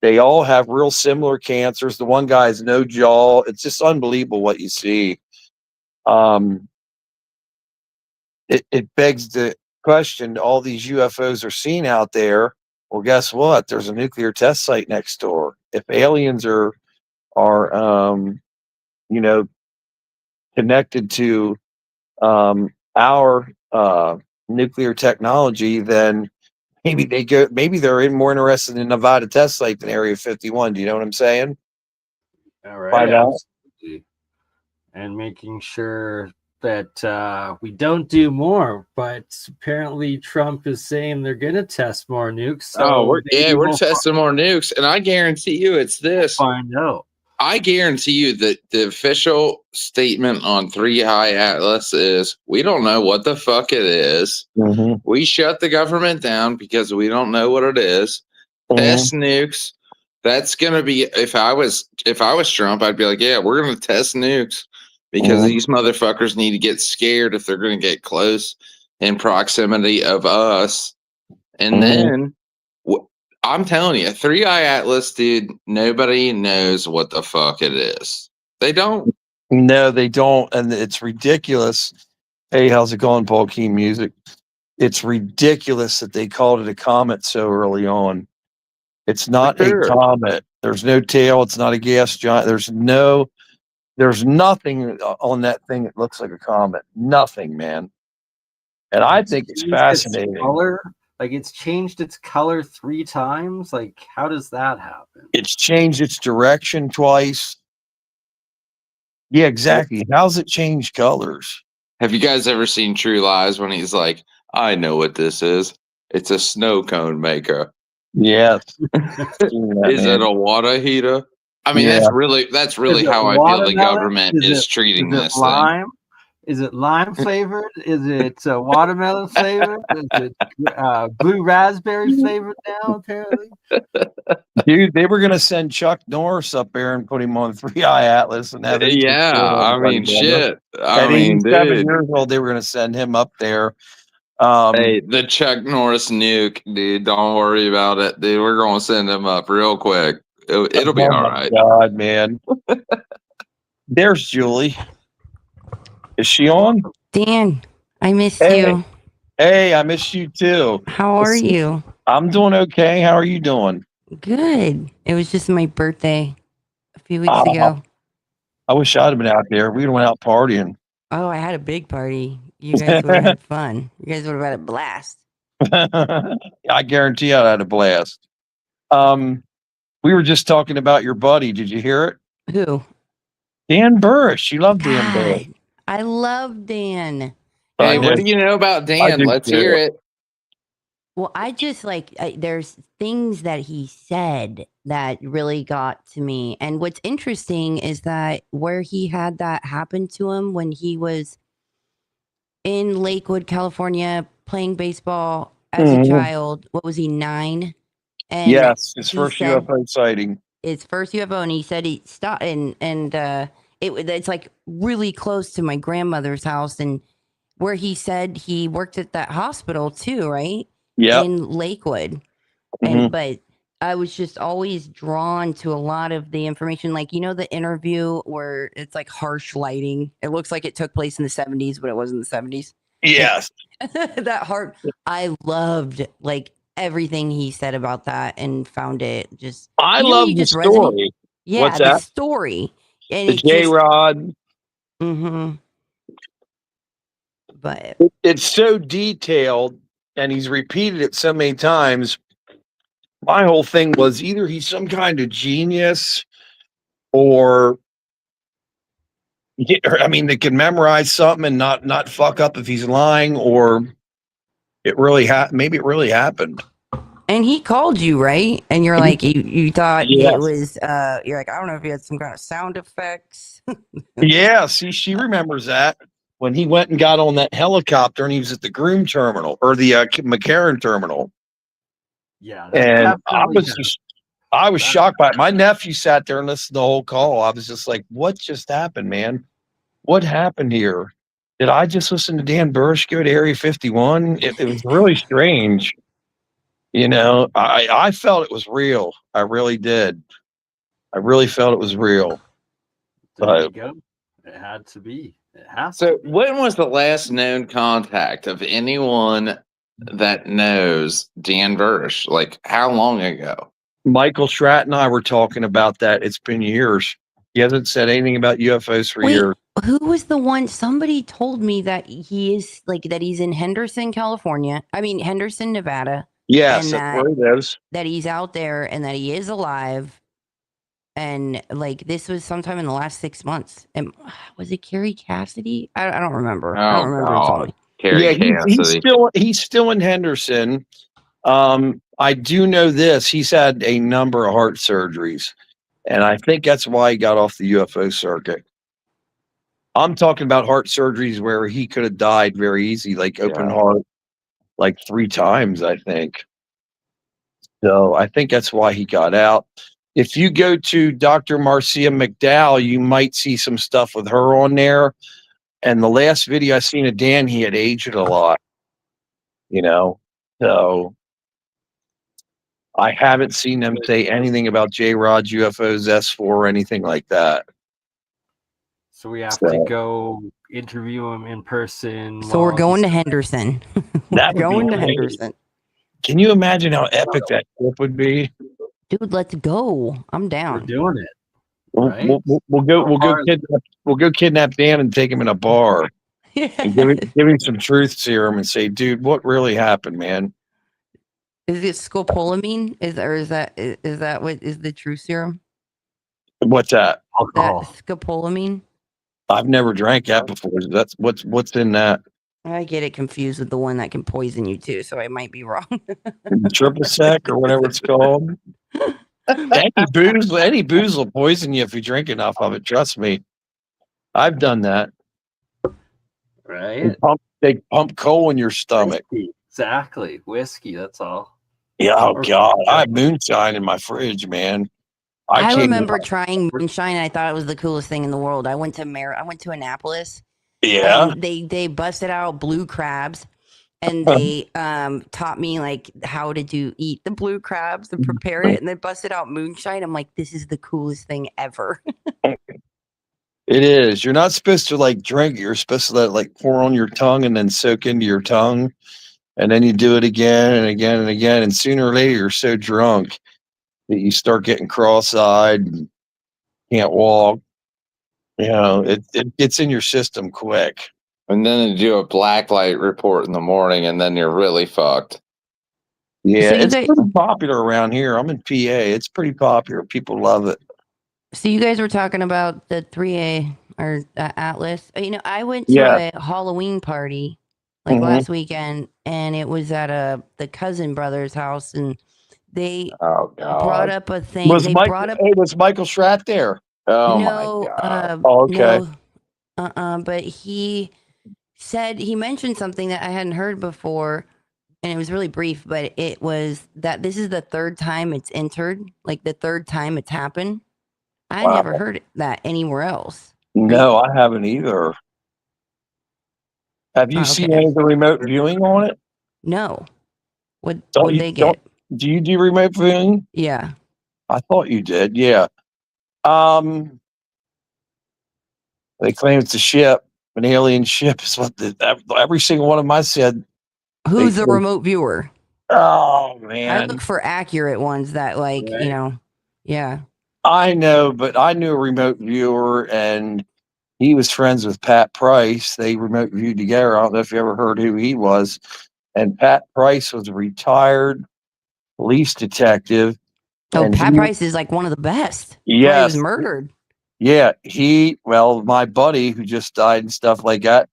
they all have real similar cancers. The one guy has no jaw. It's just unbelievable what you see. It begs the question: all these UFOs are seen out there. Well, guess what? There's a nuclear test site next door. If aliens are connected to our nuclear technology, then maybe they're more interested in Nevada test site than Area 51. Do you know what I'm saying? All right. Absolutely. And making sure that we don't do more, but apparently Trump is saying they're going to test more nukes. So we're testing more nukes, and I guarantee you it's this. Find out. I guarantee you that the official statement on 3i Atlas is, we don't know what the fuck it is. Mm-hmm. We shut the government down because we don't know what it is. Mm-hmm. Test nukes. That's going to be, if I was Trump, I'd be like, yeah, we're going to test nukes because these motherfuckers need to get scared if they're going to get close in proximity of us. And then I'm telling you, 3i Atlas, dude, nobody knows what the fuck it is. They don't. No, they don't. And it's ridiculous. Hey, how's it going, Paul Keen Music? it's ridiculous that they called it a comet so early on. It's not a comet. There's no tail. It's not a gas giant. There's nothing on that thing that looks like a comet. Nothing, man. And I think it's fascinating. Color, like it's changed its color 3 times. Like, how does that happen? It's changed its direction twice. Yeah, exactly. How's it change colors? Have you guys ever seen True Lies when he's like, I know what this is. It's a snow cone maker. Yes. Is it a water heater? I mean, that's really how I feel the government is treating this thing. Is it lime flavored? Is it watermelon flavored? Is it blue raspberry flavored now, apparently? Dude, they were going to send Chuck Norris up there and put him on 3i Atlas. And have shit. At 87 years old, they were going to send him up there. Hey, the Chuck Norris nuke, dude. Don't worry about it, dude. We're going to send him up real quick. It'll be all right. God, man. There's Julie. Is she on? Dan, I missed you. Hey, I missed you too. How are you? I'm doing okay. How are you doing? Good. It was just my birthday a few weeks ago. I wish I'd have been out there. We went out partying. Oh, I had a big party. You guys would have had fun. You guys would have had a blast. I guarantee I'd had a blast. We were just talking about your buddy. Did you hear it? Who? Dan Burris. You love Dan Burris. I love Dan. Hey, what do you know about Dan? Let's hear it. Well, I just there's things that he said that really got to me. And what's interesting is that where he had that happen to him when he was in Lakewood, California, playing baseball as a child. What was he, 9? And yes, his first UFO sighting. His first UFO, and he said he stopped, and it's like really close to my grandmother's house, and where he said he worked at that hospital too, right? Yeah, in Lakewood, and but I was just always drawn to a lot of the information, like the interview where it's like harsh lighting. It looks like it took place in the 70s, but it wasn't the 70s. Yes, that heart. I loved everything he said about that, and found it just. I love the story. Yeah, what's the that? Story. And the J-Rod. But it's so detailed, and he's repeated it so many times. My whole thing was either he's some kind of genius, or I mean, they can memorize something and not fuck up if he's lying, or it really maybe it really happened. And he called you, right? And you're like, you thought it was, you're like, I don't know if he had some kind of sound effects. Yeah, see, she remembers that when he went and got on that helicopter and he was at the Groom terminal or the McCarran terminal. Yeah. And I was shocked by it. My nephew sat there and listened to the whole call. I was just like, what just happened, man? What happened here? Did I just listen to Dan Burris go to Area 51? It was really strange. I felt it was real. I really did. I really felt it was real. There you go. It had to be. It has to be. When was the last known contact of anyone that knows Dan Burris? Like, how long ago? Michael Schratt and I were talking about that. It's been years. He hasn't said anything about UFOs for years. Who was the one? Somebody told me that he is that he's in Henderson, California. I mean, Henderson, Nevada. Yes, that's where it is. That he's out there and that he is alive. And this was sometime in the last 6 months. And was it Carrie Cassidy? I don't remember. I don't remember. He's still in Henderson. I do know this. He's had a number of heart surgeries, and I think that's why he got off the UFO circuit. I'm talking about heart surgeries where he could have died very easy, like open heart, 3 times, I think. So I think that's why he got out. If you go to Dr. Marcia McDowell, you might see some stuff with her on there. And the last video I seen of Dan, he had aged a lot, So I haven't seen them say anything about J-Rod's UFOs, S4, or anything like that. So we have to go interview him in person. So we're going to Henderson. That We're would be going to great. Henderson. Can you imagine how epic that trip would be? Dude, let's go. I'm We're down. doing it. Right? We'll go kidnap Dan and take him in a bar and give him some truth serum and say, dude, what really happened, man? Is it scopolamine? Is that what is the true serum? What's that? Alcohol. That scopolamine? I've never drank that before. That's what's in that. I get it confused with the one that can poison you too, so I might be wrong. Triple sec or whatever it's called. Any booze will poison you if you drink enough of it. Trust me. I've done that. Right? They pump coal in your stomach. Whiskey. Exactly. Whiskey, that's all. Yeah, oh God. I have moonshine in my fridge, man. I remember trying moonshine and I thought it was the coolest thing in the world. I went to Annapolis. Yeah. And they busted out blue crabs and they taught me like how to eat the blue crabs and prepare it, and they busted out moonshine. I'm like, this is the coolest thing ever. It is. You're not supposed to like drink it. You're supposed to let it like pour on your tongue and then soak into your tongue. And then you do it again and again and again. And sooner or later, you're so drunk that you start getting cross-eyed and can't walk. You know, it gets in your system quick. And then you do a black light report in the morning, and then you're really fucked. Yeah, it's pretty popular around here. I'm in PA. It's pretty popular. People love it. So you guys were talking about the 3A or Atlas. You know, I went to a Halloween party like last weekend, and it was at the cousin brother's house, and they brought up a thing. Was Michael Schratt there? Oh my God. Okay. No, but he mentioned something that I hadn't heard before, and it was really brief, but it was that this is the third time it's entered, like the third time it's happened. I never heard that anywhere else. No, I haven't either. Have you seen any of the remote viewing on it? No. What they get? Do you do remote viewing? Yeah. I thought you did. Yeah. They claim it's a ship, an alien ship. Is what every single one of them I said. Who's the remote viewer? Oh man, I look for accurate ones that you know. Yeah. I know, but I knew a remote viewer, and he was friends with Pat Price. They remote viewed together. I don't know if you ever heard who he was. And Pat Price was a retired police detective. Oh, Pat Price is like one of the best. Yes. He was murdered. Yeah. My buddy who just died and stuff like that,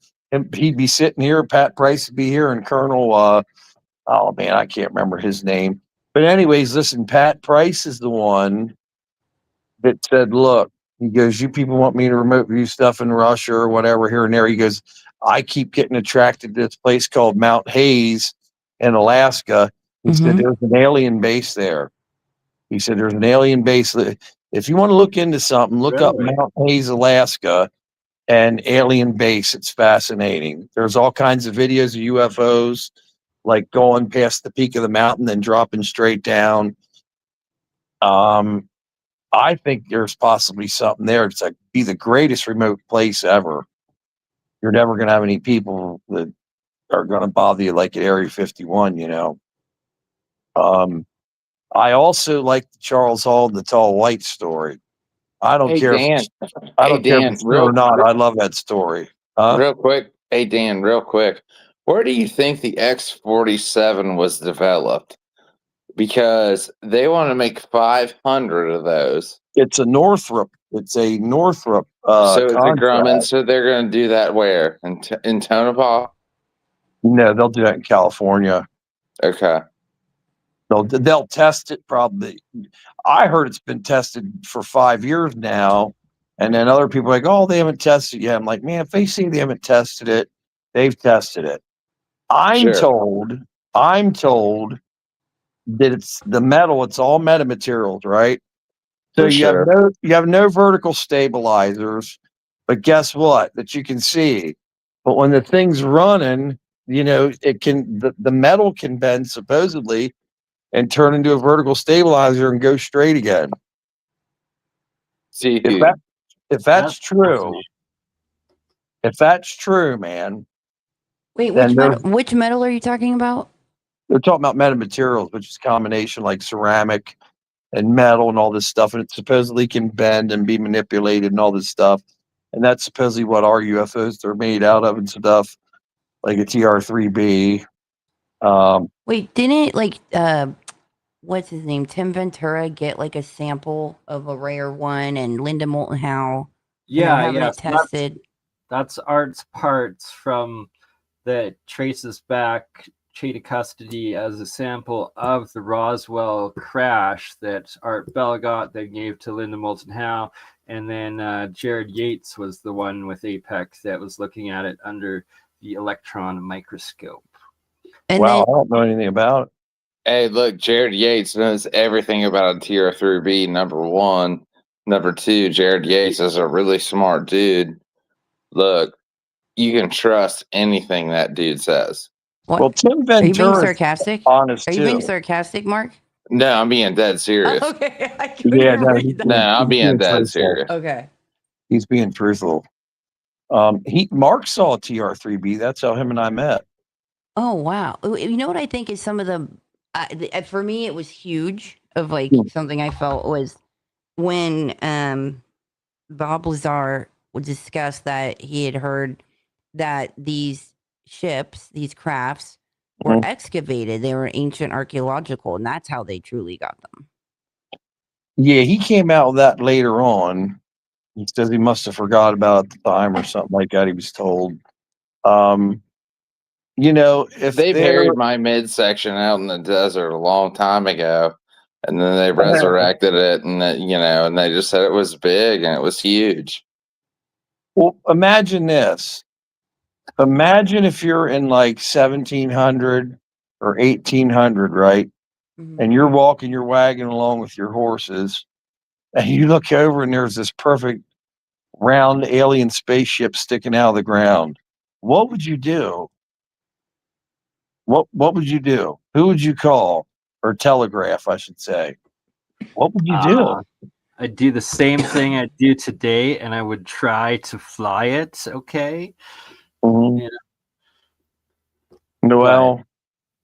he'd be sitting here. Pat Price would be here, and Colonel, oh man, I can't remember his name. But anyways, listen, Pat Price is the one that said, look, he goes, you people want me to remote view stuff in Russia or whatever here and there. He goes, I keep getting attracted to this place called Mount Hayes in Alaska. He said, there's an alien base there. He said, there's an alien base. If you want to look into something, look up Mount Hayes, Alaska, and alien base. It's fascinating. There's all kinds of videos of UFOs, like going past the peak of the mountain, then dropping straight down. I think there's possibly something there. It's like be the greatest remote place ever. You're never going to have any people that are going to bother you like at Area 51, you know. I also like the Charles Hall and the Tall White story. I don't care Dan. if it's true or not. I love that story. Real quick. Hey, Dan, real quick. Where do you think the X-47 was developed? Because they want to make 500 of those. It's a Northrop. So it's a Grumman. So they're going to do that where? In Tonopah? No, they'll do that in California. Okay. They'll test it probably. I heard it's been tested for 5 years now. And then other people are like, oh, they haven't tested it yet. I'm like, man, if they say they haven't tested it, they've tested it. I'm told that it's the metal, it's all metamaterials, right? So you have no vertical stabilizers, but guess what? That you can see. But when the thing's running, you know, the metal can bend supposedly and turn into a vertical stabilizer and go straight again. See, if that's true, If that's true, man, Wait, then which metal are you talking about? they're talking about metamaterials, which is a combination like ceramic and metal and all this stuff, and it supposedly can bend and be manipulated and all this stuff. And that's supposedly what our UFOs are made out of and stuff, like a TR-3B. Wait, didn't what's his name? Tim Ventura get like a sample of a rare one, and Linda Moulton Howe. And they're having it tested. That's Art's parts from that traces back chain of custody as a sample of the Roswell crash that Art Bell got, that gave to Linda Moulton Howe, and then Jared Yates was the one with Apex that was looking at it under the electron microscope. And wow, I don't know anything about it. Hey, look, Jared Yates knows everything about a TR-3B, number one. Number two, Jared Yates is a really smart dude. Look, you can trust anything that dude says. What? Well, Tim Ventura, are you being sarcastic? Honest are you too. being sarcastic, Mark? No, I'm being dead serious. Okay, I couldn't read that. No, I'm being dead serious. Okay. He's being truthful. Mark saw a TR-3B. That's how him and I met. Oh wow! You know what I think is some of the for me it was huge of like something I felt was when Bob Lazar would discuss that he had heard that these ships, these crafts, were excavated. They were ancient archaeological, and that's how they truly got them. Yeah, he came out with that later on. He says he must have forgot about it at the time or something like that. He was told. If they buried my midsection out in the desert a long time ago, and then they resurrected it, and and they just said it was big and it was huge. Well, imagine this. Imagine if you're in like 1700 or 1800, right? Mm-hmm. And you're walking your wagon along with your horses, and you look over and there's this perfect round alien spaceship sticking out of the ground. What would you do? What would you do? Who would you call? Or telegraph, I should say. What would you do? I'd do the same thing I do today, and I would try to fly it. Okay. Mm-hmm. Yeah. Well,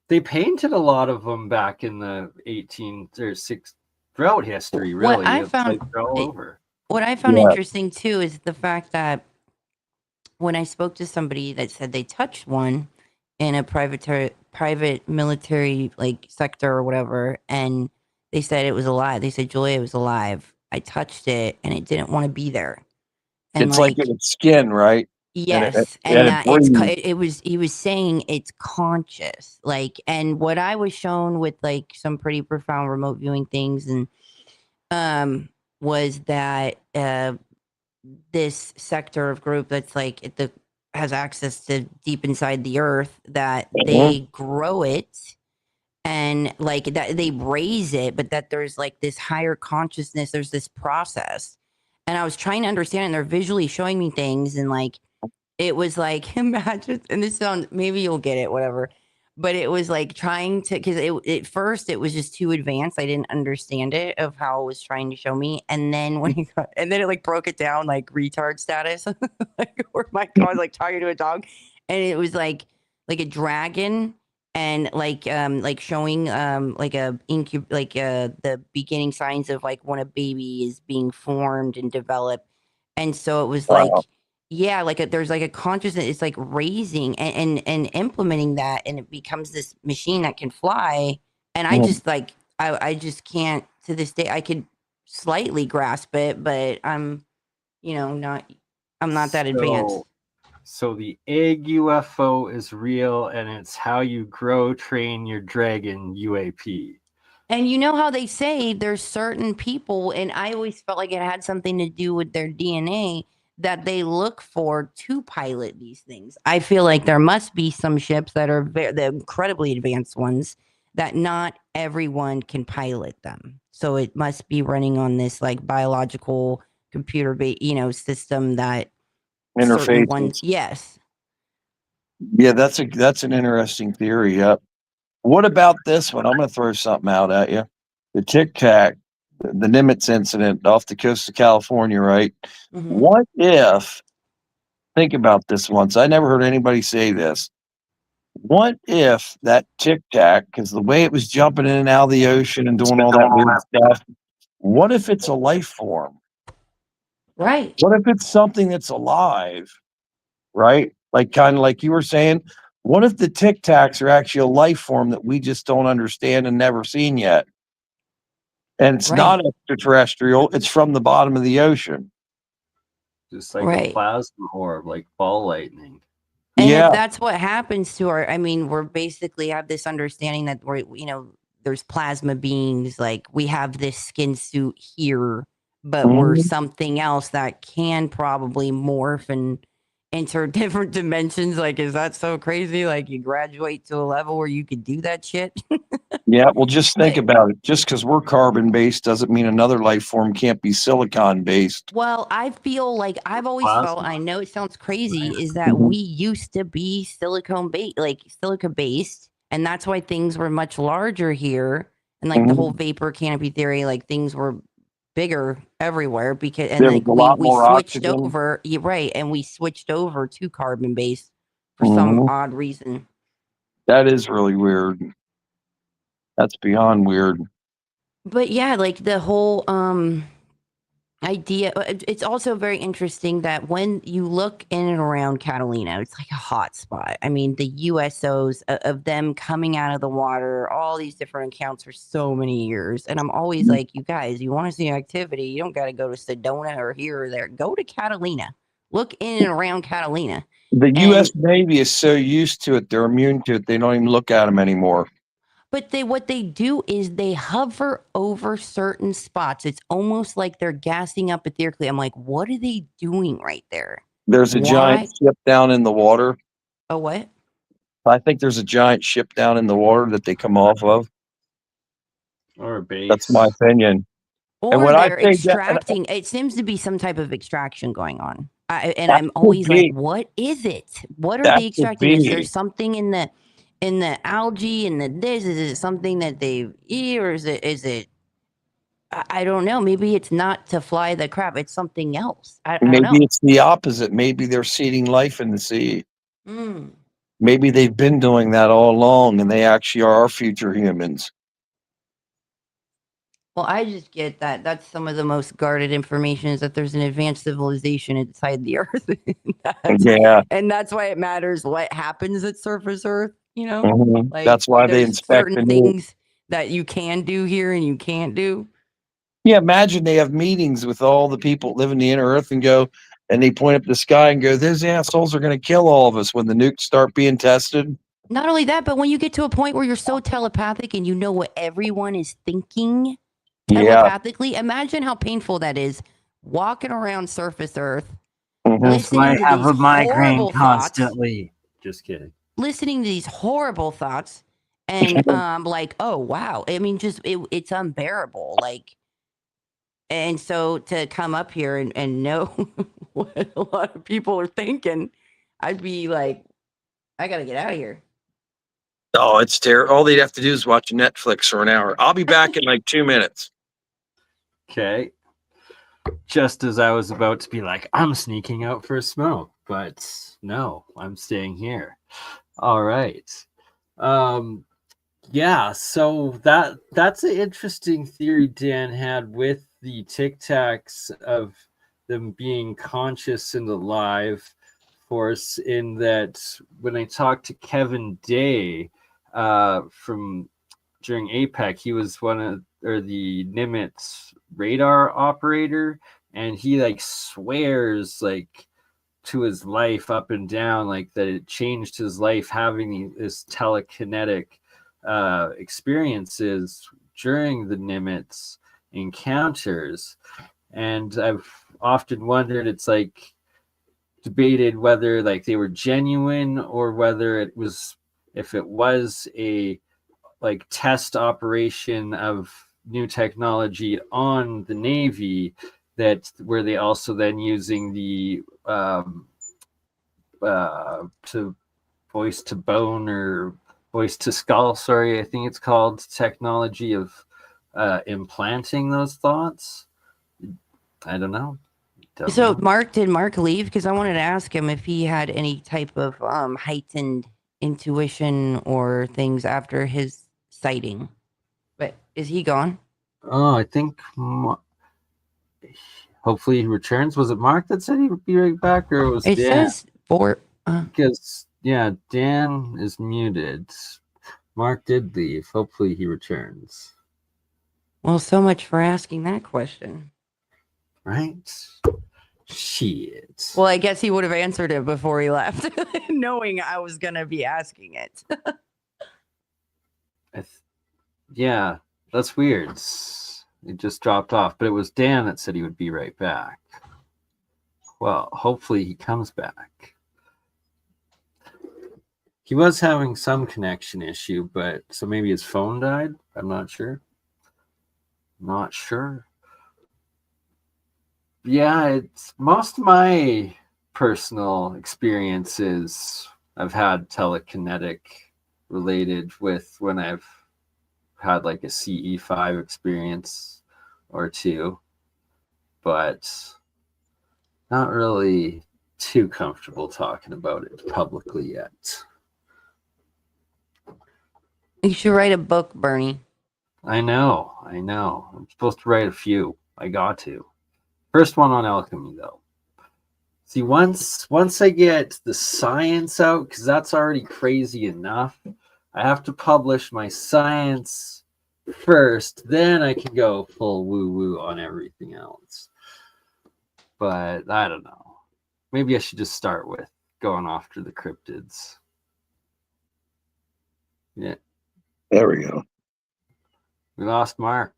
they painted a lot of them back in the 18th or 6th throughout history. Really, what I found all over. What I found interesting too is the fact that when I spoke to somebody that said they touched one in a private military like sector or whatever, and they said it was alive. They said, Julia, it was alive. I touched it and it didn't want to be there. And it's like its skin, right? Yes, he was saying it's conscious. Like, and what I was shown with like some pretty profound remote viewing things, and was that this sector of group that's like has access to deep inside the earth, that they grow it and like that they raise it, but that there's like this higher consciousness, there's this process. And I was trying to understand, and they're visually showing me things, and like it was like, imagine, and this sounds, maybe you'll get it, whatever, but it was like trying to, because at first it was just too advanced. I didn't understand it of how it was trying to show me, and then and then it like broke it down like retard status, like where my God was like talking to a dog, and it was like a dragon, and like showing like a the beginning signs of like when a baby is being formed and developed, and so it was like. Yeah, like there's like a consciousness. It's like raising and implementing that, and it becomes this machine that can fly. And I just like I just can't, to this day. I could slightly grasp it, but I'm not that advanced. So the egg UFO is real, and it's how you train your dragon UAP. And you know how they say there's certain people, and I always felt like it had something to do with their DNA, that they look for to pilot these things. I feel like there must be some ships that are the incredibly advanced ones that not everyone can pilot them. So it must be running on this like biological computer system that interfaces. Yes. Yeah, that's an interesting theory. Yep. What about this one? I'm going to throw something out at you. The Tic Tac, the Nimitz incident off the coast of California, right? Mm-hmm. What if think about this once. I never heard anybody say this. What if that Tic Tac, because the way it was jumping in and out of the ocean and doing all that weird stuff, what if it's a life form? Right. What if it's something that's alive, right? Like kind of like you were saying, what if the Tic Tacs are actually a life form that we just don't understand and never seen yet? And it's Right. not extraterrestrial, it's from the bottom of the ocean. Just like a Right. plasma orb, like ball lightning. And Yeah. if that's what happens to our, I mean, we're basically have this understanding that we're, you know, there's plasma beings, like we have this skin suit here, but we're Mhm. something else that can probably morph and enter different dimensions. Like, is that so crazy? Like, you graduate to a level where you could do that shit. Yeah, well, just think But- about it. Just because we're carbon based doesn't mean another life form can't be silicon based. Well, I feel like I've always felt, Plasma. I know it sounds crazy, is that Mhm. we used to be silicone based, like silica based, and that's why things were much larger here. And like the Mhm. whole vapor canopy theory, like things were bigger everywhere because, and There was like a lot we more switched oxygen. over, you're right, and we switched over to carbon based for some Mhm. odd reason. That is really weird. That's beyond weird. But yeah, like the whole idea, it's also very interesting that when you look in and around Catalina, it's like a hot spot. I mean, the USOs of them coming out of the water, all these different accounts for so many years. And I'm always like, you guys, you want to see activity, you don't got to go to Sedona or here or there. Go to Catalina. Look in and around Catalina. The And U.S. Navy is so used to it, they're immune to it. They don't even look at them anymore. but what they do is they hover over certain spots. It's almost like they're gassing up etherically. I'm like, what are they doing right there? There's a giant Why? ship down in the water. Oh, what? I think there's a giant ship down in the water that they come off of. Or a base. That's my opinion. And Or when I they're say that, extracting. It seems to be some type of extraction going on. And that I'm could always like, be, what is it? What are that they could extracting? Is there be. something in the algae and the this? Is it something that they eat, or is it? I don't know. Maybe it's not to fly the crap. It's something else. I don't Maybe know. it's the opposite. Maybe they're seeding life in the sea. Mm. Maybe they've been doing that all along and they actually are our future humans. Well, I just get that. That's some of the most guarded information is that there's an advanced civilization inside the Earth. Yeah. And that's why it matters what happens at surface Earth, you know? Mhm. Like That's why they there's inspect the certain new. things that you can do here and you can't do. Yeah, imagine they have meetings with all the people living the inner earth and go, and they point up the sky and go, those assholes are going to kill all of us when the nukes start being tested. Not only that, but when you get to a point where you're so telepathic and you know what everyone is thinking Yeah. telepathically, imagine how painful that is walking around surface Earth, Mhm. listening to have these a migraine horrible thoughts. constantly. Just kidding. Listening to these horrible thoughts and like, oh wow, I mean, just it's unbearable. Like, and so to come up here and know what a lot of people are thinking, I'd be like, I gotta get out of here. Oh, it's terrible. All they'd have to do is watch Netflix for an hour. I'll be back in like 2 minutes. Okay. Just as I was about to be like, I'm sneaking out for a smoke, but no, I'm staying here. All right. Yeah, so that's an interesting theory Dan had with the Tic Tacs of them being conscious and alive force. In that, when I talked to Kevin Day from during APEC, he was the Nimitz radar operator, and he like swears like to his life up and down like that it changed his life having this telekinetic experiences during the Nimitz encounters. And I've often wondered, it's like debated whether like they were genuine or whether it was, if it was a like test operation of new technology on the Navy, that were they also then using the to voice to bone or voice to skull, sorry, I think it's called, technology of implanting those thoughts. I don't know. Don't So know. did Mark leave? Because I wanted to ask him if he had any type of heightened intuition or things after his sighting. But is he gone? Oh, I think hopefully he returns. Was it Mark that said he would be right back, or it was It Dan? says for. Because yeah, Dan is muted. Mark did leave. Hopefully he returns. Well, so much for asking that question. Right? Shit. Well, I guess he would have answered it before he left, knowing I was going to be asking it. Yeah, that's weird. It just dropped off, but it was Dan that said he would be right back. Well, hopefully he comes back. He was having some connection issue, but so maybe his phone died. I'm not sure. Not sure. Yeah, it's most of my personal experiences I've had telekinetic related with when I've had like a CE5 experience or two, but not really too comfortable talking about it publicly yet. You should write a book, Bernie. I know. I'm supposed to write a few. I got to. First one on alchemy, though. See, once I get the science out, because that's already crazy enough, I have to publish my science first, then I can go full woo-woo on everything else. But I don't know. Maybe I should just start with going after the cryptids. Yeah. There we go. We lost Mark.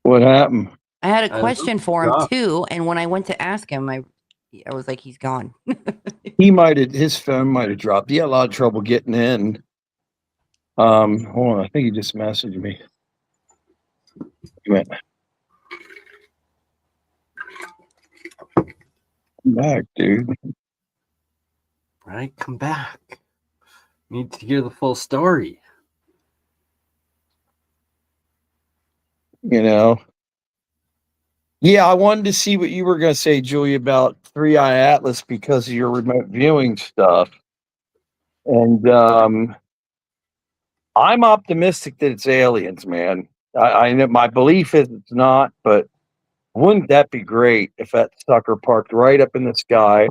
What happened? I had a question for him drop. too, and when I went to ask him, I was like, he's gone. His phone might have dropped. He had a lot of trouble getting in. Hold on, I think he just messaged me. Come back, dude. Right, come back. Need to hear the full story. You know. Yeah, I wanted to see what you were going to say, Julie, about 3i Atlas because of your remote viewing stuff. And I'm optimistic that it's aliens, man. I know my belief is it's not, but wouldn't that be great if that sucker parked right up in the sky,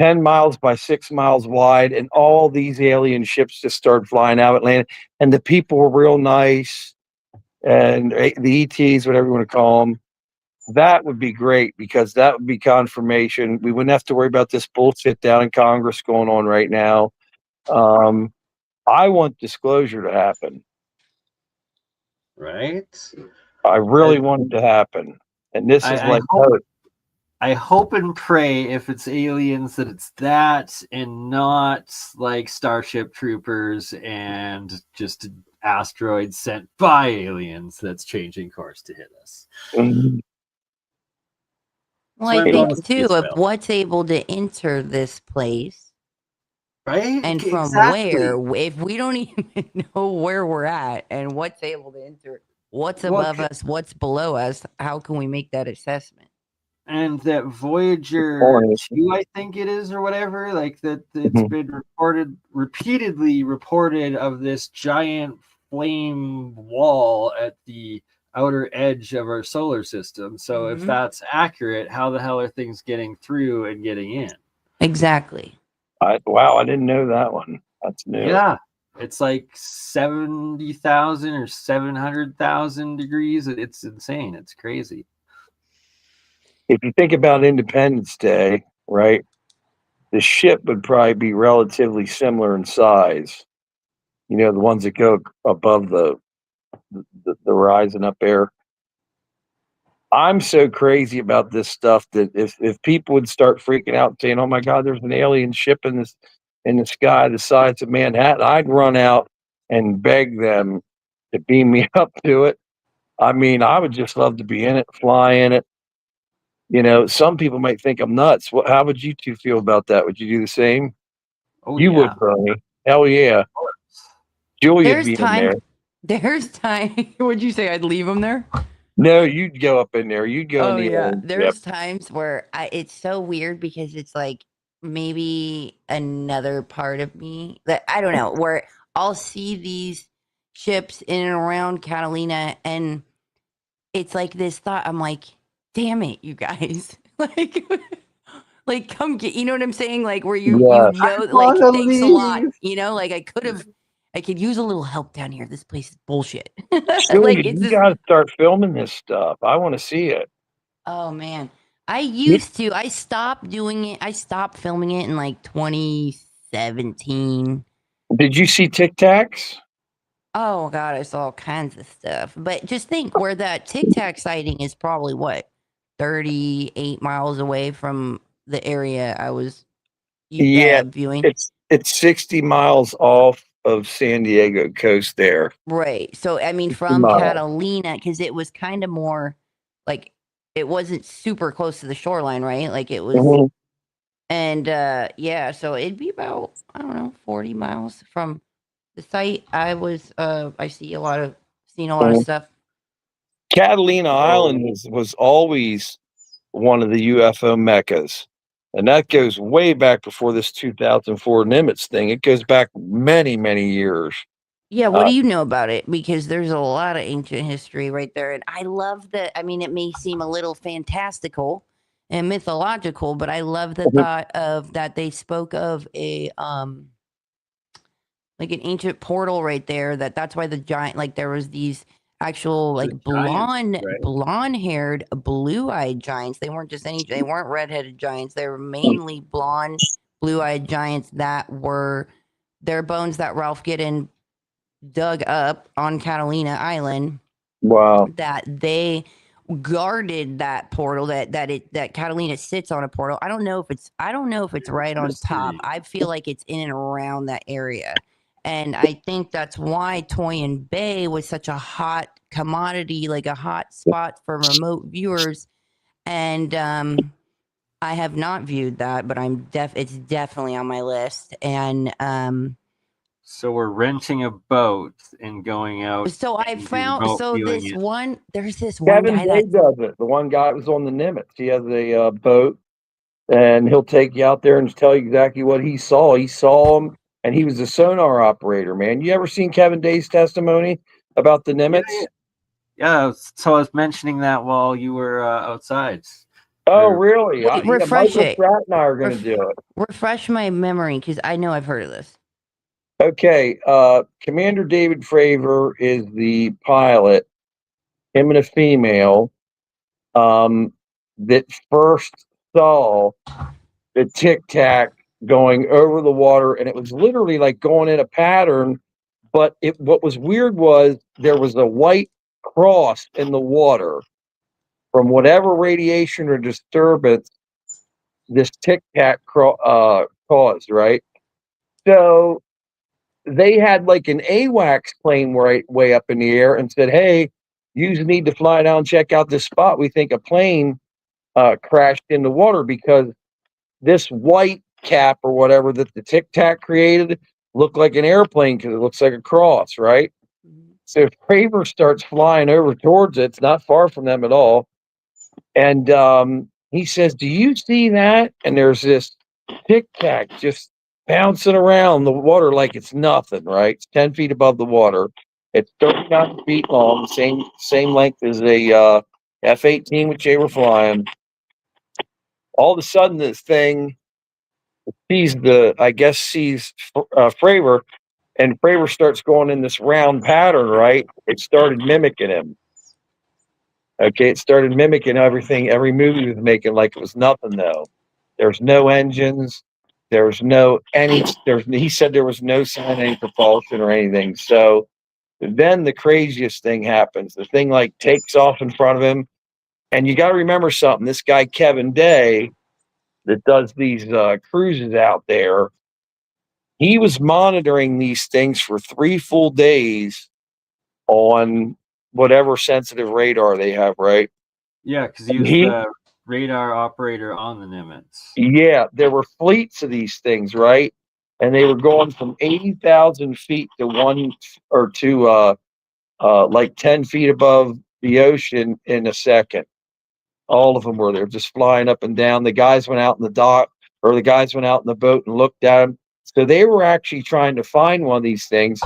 10 miles by 6 miles wide, and all these alien ships just started flying out at land, and the people were real nice, and the ETs, whatever you want to call them. That would be great because that would be confirmation. We wouldn't have to worry about this bullshit down in Congress going on right now. I want disclosure to happen. Right? I really want it to happen. And this is like I hope and pray if it's aliens that it's that and not like Starship Troopers and just asteroids sent by aliens that's changing course to hit us. Well, I think too, of what's able to enter this place, right? And from where, if we don't even know where we're at and what's able to enter, what's above us, what's below us, how can we make that assessment? And that Voyager 2, I think it is, or whatever, like that it's been repeatedly reported of this giant flame wall at the outer edge of our solar system. So if that's accurate, how the hell are things getting through and getting in? Exactly. Wow, I didn't know that one. That's new. Yeah. It's like 70,000 or 700,000 degrees. It's insane. It's crazy. If you think about Independence Day, right, the ship would probably be relatively similar in size. You know, the ones that go above the horizon up there. I'm so crazy about this stuff that if people would start freaking out saying, "Oh my God, there's an alien ship in the sky the size of Manhattan," I'd run out and beg them to beam me up to it. I mean, I would just love to be in it, fly in it. You know, some people might think I'm nuts. How would you two feel about that? Would you do the same? Oh, you would, Bernie. Hell yeah. Julia'd be in there. There's time. Would you say I'd leave them there? No, you'd go up in there. You'd go in Oh the yeah, yep. there's times where it's so weird because it's like maybe another part of me that I don't know, where I'll see these ships in and around Catalina, and it's like this thought. I'm like, damn it, you guys, like come get. You know what I'm saying? Like where you Yeah. know, like wanna thanks a lot. leave. You know, like I could use a little help down here. This place is bullshit. Silly, Like it's you just got to start filming this stuff. I want to see it. Oh man. I used to. I stopped doing it. I stopped filming it in like 2017. Did you see Tic Tacs? Oh god, I saw all kinds of stuff. But just think where that Tic Tac sighting is probably what 38 miles away from the area I was Yeah, viewing. it's 60 miles off of San Diego coast there. Right. So I mean 60 from miles. Catalina cuz it was kind of more like it wasn't super close to the shoreline, right? Like it was Mhm. And yeah, so it'd be about, I don't know, 40 miles from the site. I seen a lot of Mhm. stuff. Catalina Island was always one of the UFO meccas. And that goes way back before this 2004 Nimitz thing. It goes back many, many years. Yeah, what do you know about it? Because there's a lot of ancient history right there. And I love that. I mean, it may seem a little fantastical and mythological, but I love the thought of that they spoke of a like an ancient portal right there, that's why the giant, like there was these actual like blonde haired blue eyed giants. They weren't just they weren't redheaded giants. They were mainly blonde blue eyed giants that were their bones that Ralph Giddens dug up on Catalina Island. Wow. That they guarded that portal that Catalina sits on a portal. I don't know if it's right on top. I feel like it's in and around that area. And I think that's why Toyin Bay was such a hot commodity, like a hot spot for remote viewers. And I have not viewed that, but it's definitely on my list. And So we're renting a boat and going out. so I found there's this one Kevin guy Day does it. The one guy was on the Nimitz. He has a boat, and he'll take you out there and tell you exactly what he saw. He saw him, and he was a sonar operator, man. You ever seen Kevin Day's testimony about the Nimitz? Yeah, so I was mentioning that while you were outside. Oh, really? Wait, refresh Michael it. Pratt and I are going to do it. Refresh my memory because I know I've heard of this. Okay, Commander David Fravor is the pilot, him and a female, that first saw the Tic Tac going over the water, and it was literally like going in a pattern. But what was weird was there was a white cross in the water from whatever radiation or disturbance this Tic Tac caused, right? So they had like an AWACS plane way up in the air and said, "Hey, you need to fly down and check out this spot. We think a plane crashed in the water because this white cap or whatever that the Tic Tac created looked like an airplane because it looks like a cross, right?" Mm-hmm. So Fravor starts flying over towards it. It's not far from them at all. And he says, "Do you see that?" And there's this Tic Tac just bouncing around the water like it's nothing, right? It's 10 feet above the water. It's 39 feet long, same length as a F-18 which they were flying. All of a sudden, this thing sees Fravor, and Fravor starts going in this round pattern, right? It started mimicking him. Okay, it started mimicking every move he was making like it was nothing, though. There's no engines. He said there was no sign of any propulsion or anything. So then the craziest thing happens. The thing like takes off in front of him. And you got to remember something. This guy, Kevin Day, that does these cruises out there, he was monitoring these things for 3 full days on whatever sensitive radar they have, right? Yeah, because he was the radar operator on the Nimitz. Yeah, there were fleets of these things, right? And they were going from 80,000 feet to like 10 feet above the ocean in a second. All of them were there, just flying up and down. The guys went out in the dock, or the guys went out in the boat and looked at them. So they were actually trying to find one of these things.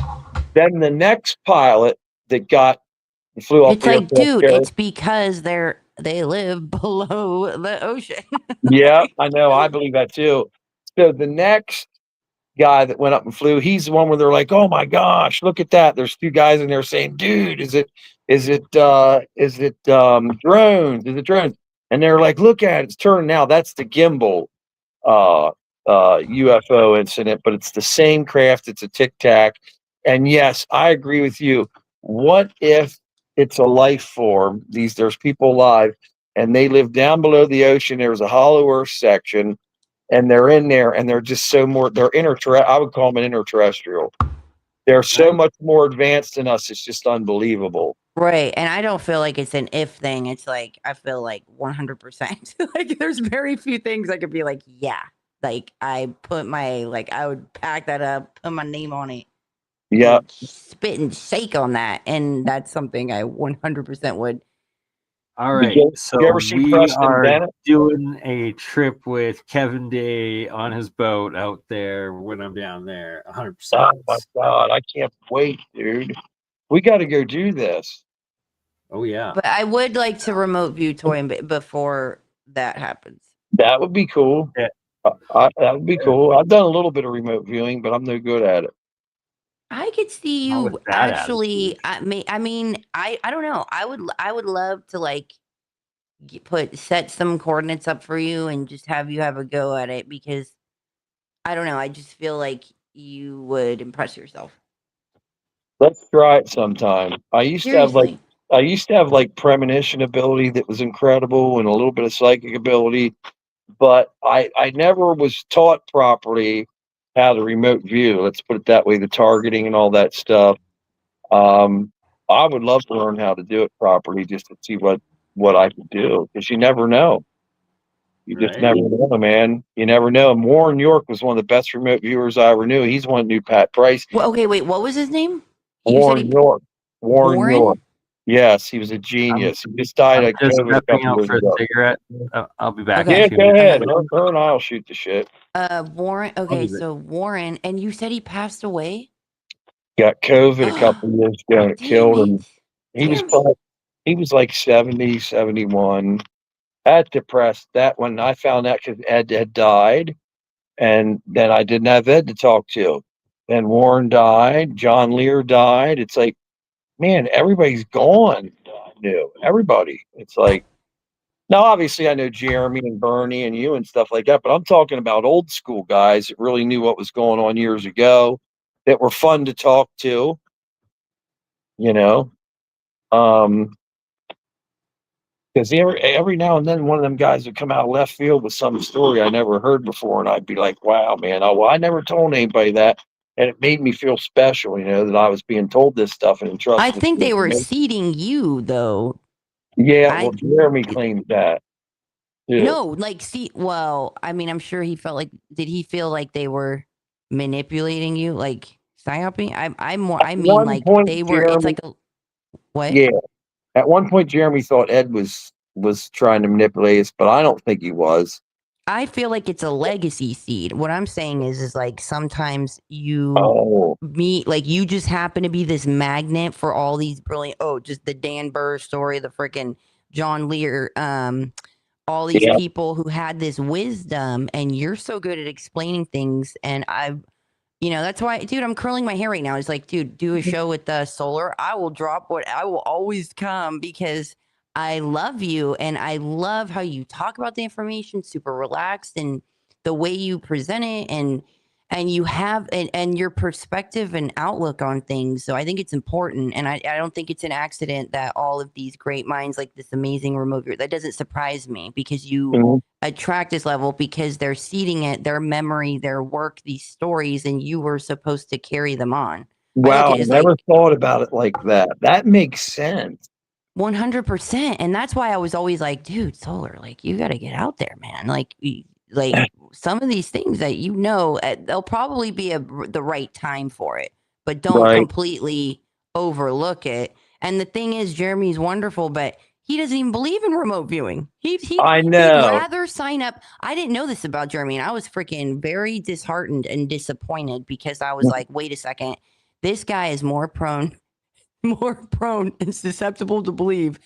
Then the next pilot that flew off It's the like, aircraft dude, carrier. it's because they live below the ocean. Yeah, I know. I believe that too. So the next guy that went up and flew, he's the one where they're like, "Oh my gosh, look at that!" There's two guys in there saying, "Dude, is it drones? Is it drones?" And they're like, "Look at it, it's turning now." That's the gimbal UFO incident, but it's the same craft. It's a Tic Tac. And yes, I agree with you. What if it's a life form? There's people alive, and they live down below the ocean. There's a hollow earth section, and they're in there, and they're just so more. They're I would call them an interterrestrial. They're so much more advanced than us. It's just unbelievable. Right. And I don't feel like it's an if thing. It's like, I feel like 100%. Like, there's very few things I could be like, yeah. Like, I would pack that up, put my name on it. Yeah. Spit and shake on that. And that's something I 100% would. All right. So we are doing a trip with Kevin Day on his boat out there when I'm down there. 100%. Oh my God. I can't wait, dude. We got to go do this. Oh, yeah. But I would like to remote view Toy before that happens. That would be cool. Yeah. That would be cool. I've done a little bit of remote viewing, but I'm no good at it. I could see you actually. I mean, I don't know. I would love to like set some coordinates up for you and just have you have a go at it, because I don't know. I just feel like you would impress yourself. Let's try it sometime. I used to have like premonition ability that was incredible, and a little bit of psychic ability, but I never was taught properly how to remote view. Let's put it that way, the targeting and all that stuff. I would love to learn how to do it properly, just to see what I could do, because you never know. You just never know, man. You never know. Warren York was one of the best remote viewers I ever knew. He's one knew Pat Price. Well, okay, wait. What was his name? Warren York. Warren York. Yes, he was a genius. He just died of COVID a couple out years for ago. a cigarette. I'll be back. Yeah, go ahead. Her and I'll shoot the shit. Warren. Okay, so Warren, and you said he passed away? Got COVID a couple years ago and it killed him. He was like 70, 71. That depressed. That when I found out, because Ed had died, and then I didn't have Ed to talk to. Then Warren died. John Lear died. It's like, man, everybody's gone. New everybody. It's like, now obviously I know Jeremy and Bernie and you and stuff like that, but I'm talking about old school guys that really knew what was going on years ago, that were fun to talk to. You know, because every now and then one of them guys would come out of left field with some story I never heard before, and I'd be like, "Wow, man! I never told anybody that." And it made me feel special, that I was being told this stuff and entrusted. I think they were seeding you, though. Yeah, well, Jeremy claimed that. Too. No, well, I mean, I'm sure he felt like. Did he feel like they were manipulating you, like psyoping? I mean, like they were. Jeremy, it's like what? Yeah. At one point, Jeremy thought Ed was trying to manipulate us, but I don't think he was. I feel like it's a legacy seed. What I'm saying is like sometimes you meet, like you just happen to be this magnet for all these brilliant. Just the Dan Burr story, the freaking John Lear, all these people who had this wisdom, and you're so good at explaining things. And that's why, dude, I'm curling my hair right now. It's like, dude, do a show with Solar. I will I will always come, because I love you, and I love how you talk about the information, super relaxed, and the way you present it, and you have and your perspective and outlook on things. So I think it's important, and I don't think it's an accident that all of these great minds, like this amazing remote viewer, that doesn't surprise me, because you attract this level, because they're seeding it, their memory, their work, these stories, and you were supposed to carry them on. Wow, I never thought about it like that. That makes sense. 100%. And that's why I was always like, dude, Solar, like you got to get out there, man. Like some of these things that there'll probably be the right time for it, but don't completely overlook it. And the thing is, Jeremy's wonderful, but he doesn't even believe in remote viewing. I He'd know. rather sign up. I didn't know this about Jeremy, and I was freaking very disheartened and disappointed because I was like, wait a second, this guy is more prone and susceptible to believe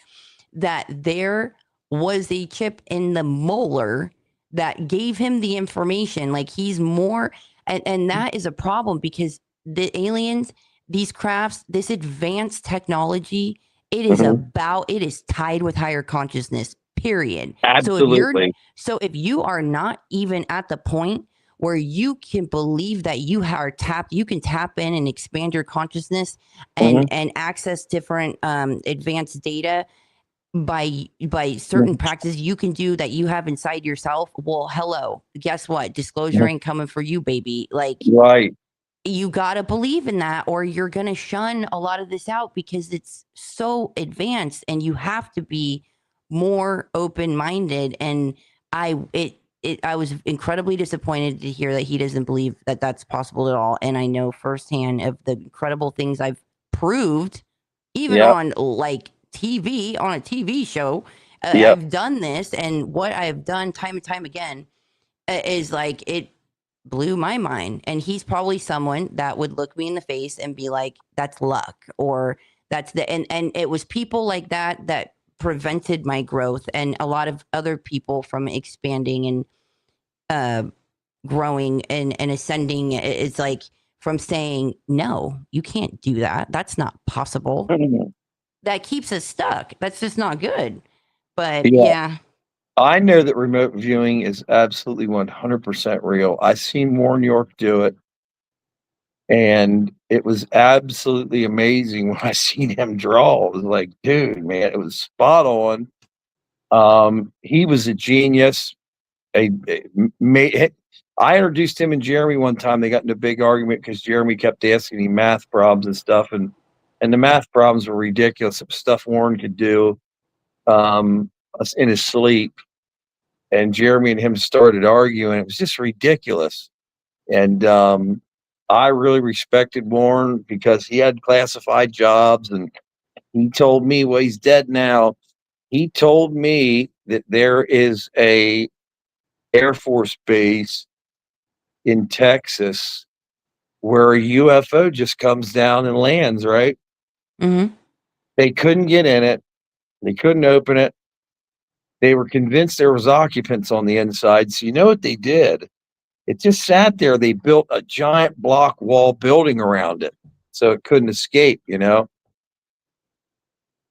that there was a chip in the molar that gave him the information. Like he's more, and that is a problem because the aliens, these crafts, this advanced technology, it is it is tied with higher consciousness, period. Absolutely. So if you are not even at the point where you can believe that you can tap in and expand your consciousness and access different advanced data by certain practices you can do that you have inside yourself. Well, hello, guess what? Disclosure ain't coming for you, baby. Like, right. You got to believe in that or you're going to shun a lot of this out because it's so advanced and you have to be more open-minded. And I was incredibly disappointed to hear that he doesn't believe that that's possible at all. And I know firsthand of the incredible things I've proved, even on like TV, on a TV show. I've done this, and what I've done time and time again is like it blew my mind. And he's probably someone that would look me in the face and be like, that's luck, or that's and it was people like that prevented my growth and a lot of other people from expanding and growing and ascending. It's like from saying, no, you can't do that. That's not possible. That keeps us stuck. That's just not good. But yeah. I know that remote viewing is absolutely 100% real. I seen Warren York do it, and it was absolutely amazing when I seen him draw. It was like, dude, man, it was spot on. He was a genius. I introduced him and Jeremy one time. They got in a big argument because Jeremy kept asking him math problems and stuff, and the math problems were ridiculous. It was stuff Warren could do in his sleep. And Jeremy and him started arguing. It was just ridiculous. And I really respected Warren because he had classified jobs. And he told me, well, he's dead now. He told me that there is a Air Force base in Texas where a UFO just comes down and lands, right? Mm-hmm. They couldn't get in it. They couldn't open it. They were convinced there was occupants on the inside. So you know what they did? It just sat there. They built a giant block wall building around it so it couldn't escape, you know?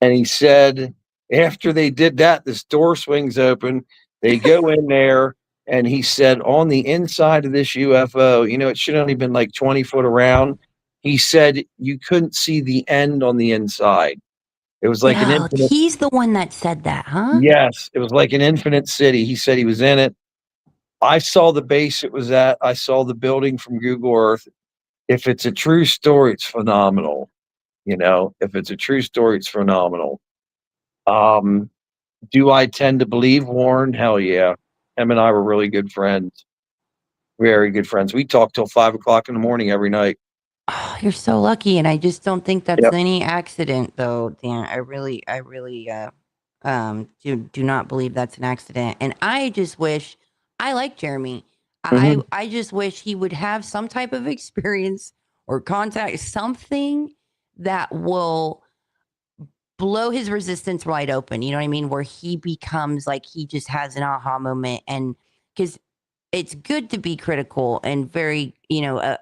And he said, after they did that, this door swings open. They go in there, and he said, on the inside of this UFO, you know, it should only been like 20 foot around. He said you couldn't see the end on the inside. It was like an infinite. He's the one that said that, huh? Yes, it was like an infinite city. He said he was in it. I saw the base it was at. I saw the building from Google Earth. If it's a true story, it's phenomenal. You know, if it's a true story, it's phenomenal. Do I tend to believe Warren? Hell yeah. Him and I were really good friends. Very good friends. We talk till 5 o'clock in the morning every night. Oh, you're so lucky, and I just don't think that's any accident, though, Dan. I really, do not believe that's an accident. And I just wish I like Jeremy. I just wish he would have some type of experience or contact, something that will blow his resistance wide open. You know what I mean? Where he becomes like he just has an aha moment, and because it's good to be critical and very,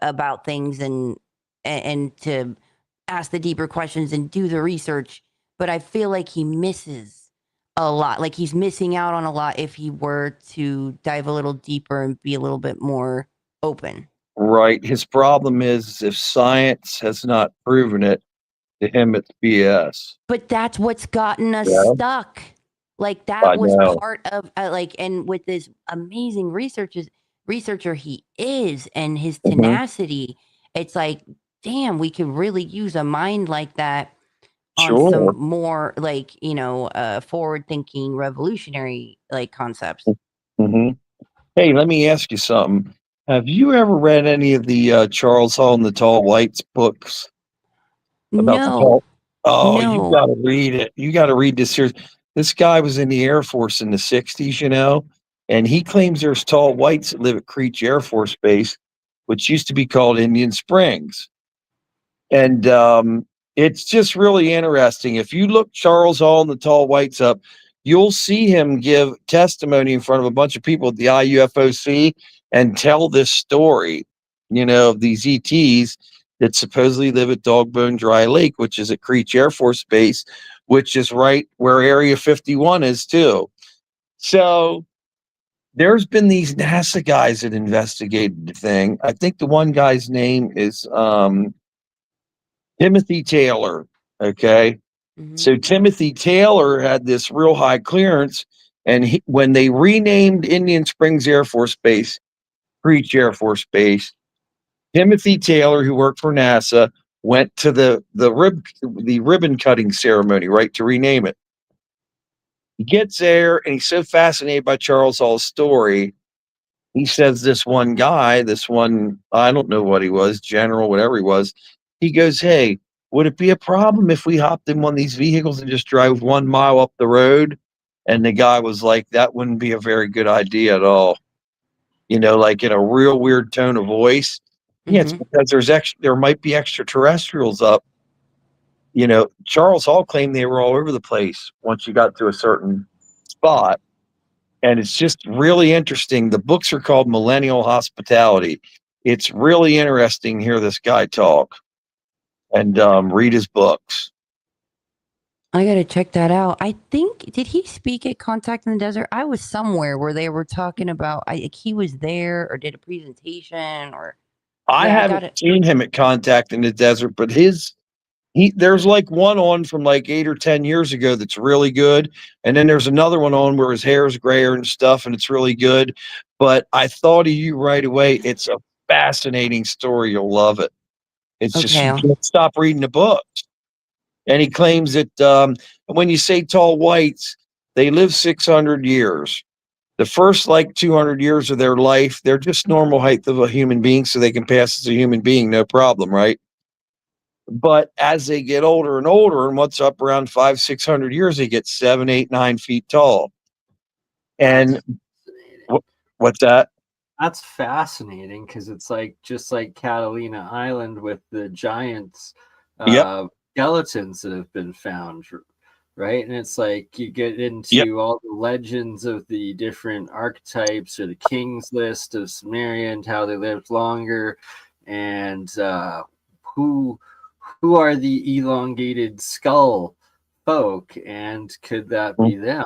about things and to ask the deeper questions and do the research. But I feel like he misses a lot. Like he's missing out on a lot if he were to dive a little deeper and be a little bit more open. Right. His problem is if science has not proven it, to him it's BS. But that's what's gotten us stuck. Like that was part of and with this amazing researcher he is and his tenacity, it's like, damn, we could really use a mind like that on some more forward thinking revolutionary concepts. Hey, let me ask you something. Have you ever read any of the Charles Hall and the Tall Lights books? No. Oh, you No. got to read it. You got to read this series. This guy was in the Air Force in the 60s, and he claims there's tall whites that live at Creech Air Force Base, which used to be called Indian Springs. And it's just really interesting. If you look Charles Hall and the tall whites up, you'll see him give testimony in front of a bunch of people at the IUFOC and tell this story, of these ETs that supposedly live at Dogbone Dry Lake, which is at Creech Air Force Base, which is right where Area 51 is too. So there's been these NASA guys that investigated the thing. I think the one guy's name is Timothy Taylor. Okay. Mhm. So Timothy Taylor had this real high clearance. And when they renamed Indian Springs Air Force Base, Creech Air Force Base, Timothy Taylor, who worked for NASA, went to the ribbon cutting ceremony, right, to rename it. He gets there and he's so fascinated by Charles Hall's story. He says this one guy, I don't know what he was, general, whatever he was, he goes, "Hey, would it be a problem if we hopped in one of these vehicles and just drove 1 mile up the road?" And the guy was like, "That wouldn't be a very good idea at all." Like in a real weird tone of voice. Yeah, it's Mhm. because there might be extraterrestrials up. Charles Hall claimed they were all over the place once you got to a certain spot. And it's just really interesting. The books are called Millennial Hospitality. It's really interesting to hear this guy talk and read his books. I gotta check that out. I think did he speak at Contact in the Desert? I was somewhere where they were talking about he was there or did a presentation or I yeah, I haven't got it. seen him at Contact in the Desert, but there's like one on from like 8 or 10 years ago that's really good. And then there's another one on where his hair is grayer and stuff, and it's really good. But I thought of you right away. It's a fascinating story. You'll love it. It's just, Okay. you can't stop reading the books. And he claims that when you say tall whites, they live 600 years. The first like 200 years of their life, they're just normal height of a human being, so they can pass as a human being, no problem, right? But as they get older and older, and what's up around 500-600 years, they get 7, 8, 9 feet tall. And what's that? That's fascinating because it's just like Catalina Island with the giants Yep. Skeletons that have been found, right? And it's like you get into all the legends of the different archetypes or the King's List of Sumeria and how they lived longer, and who are the elongated skull folk, and could that be them?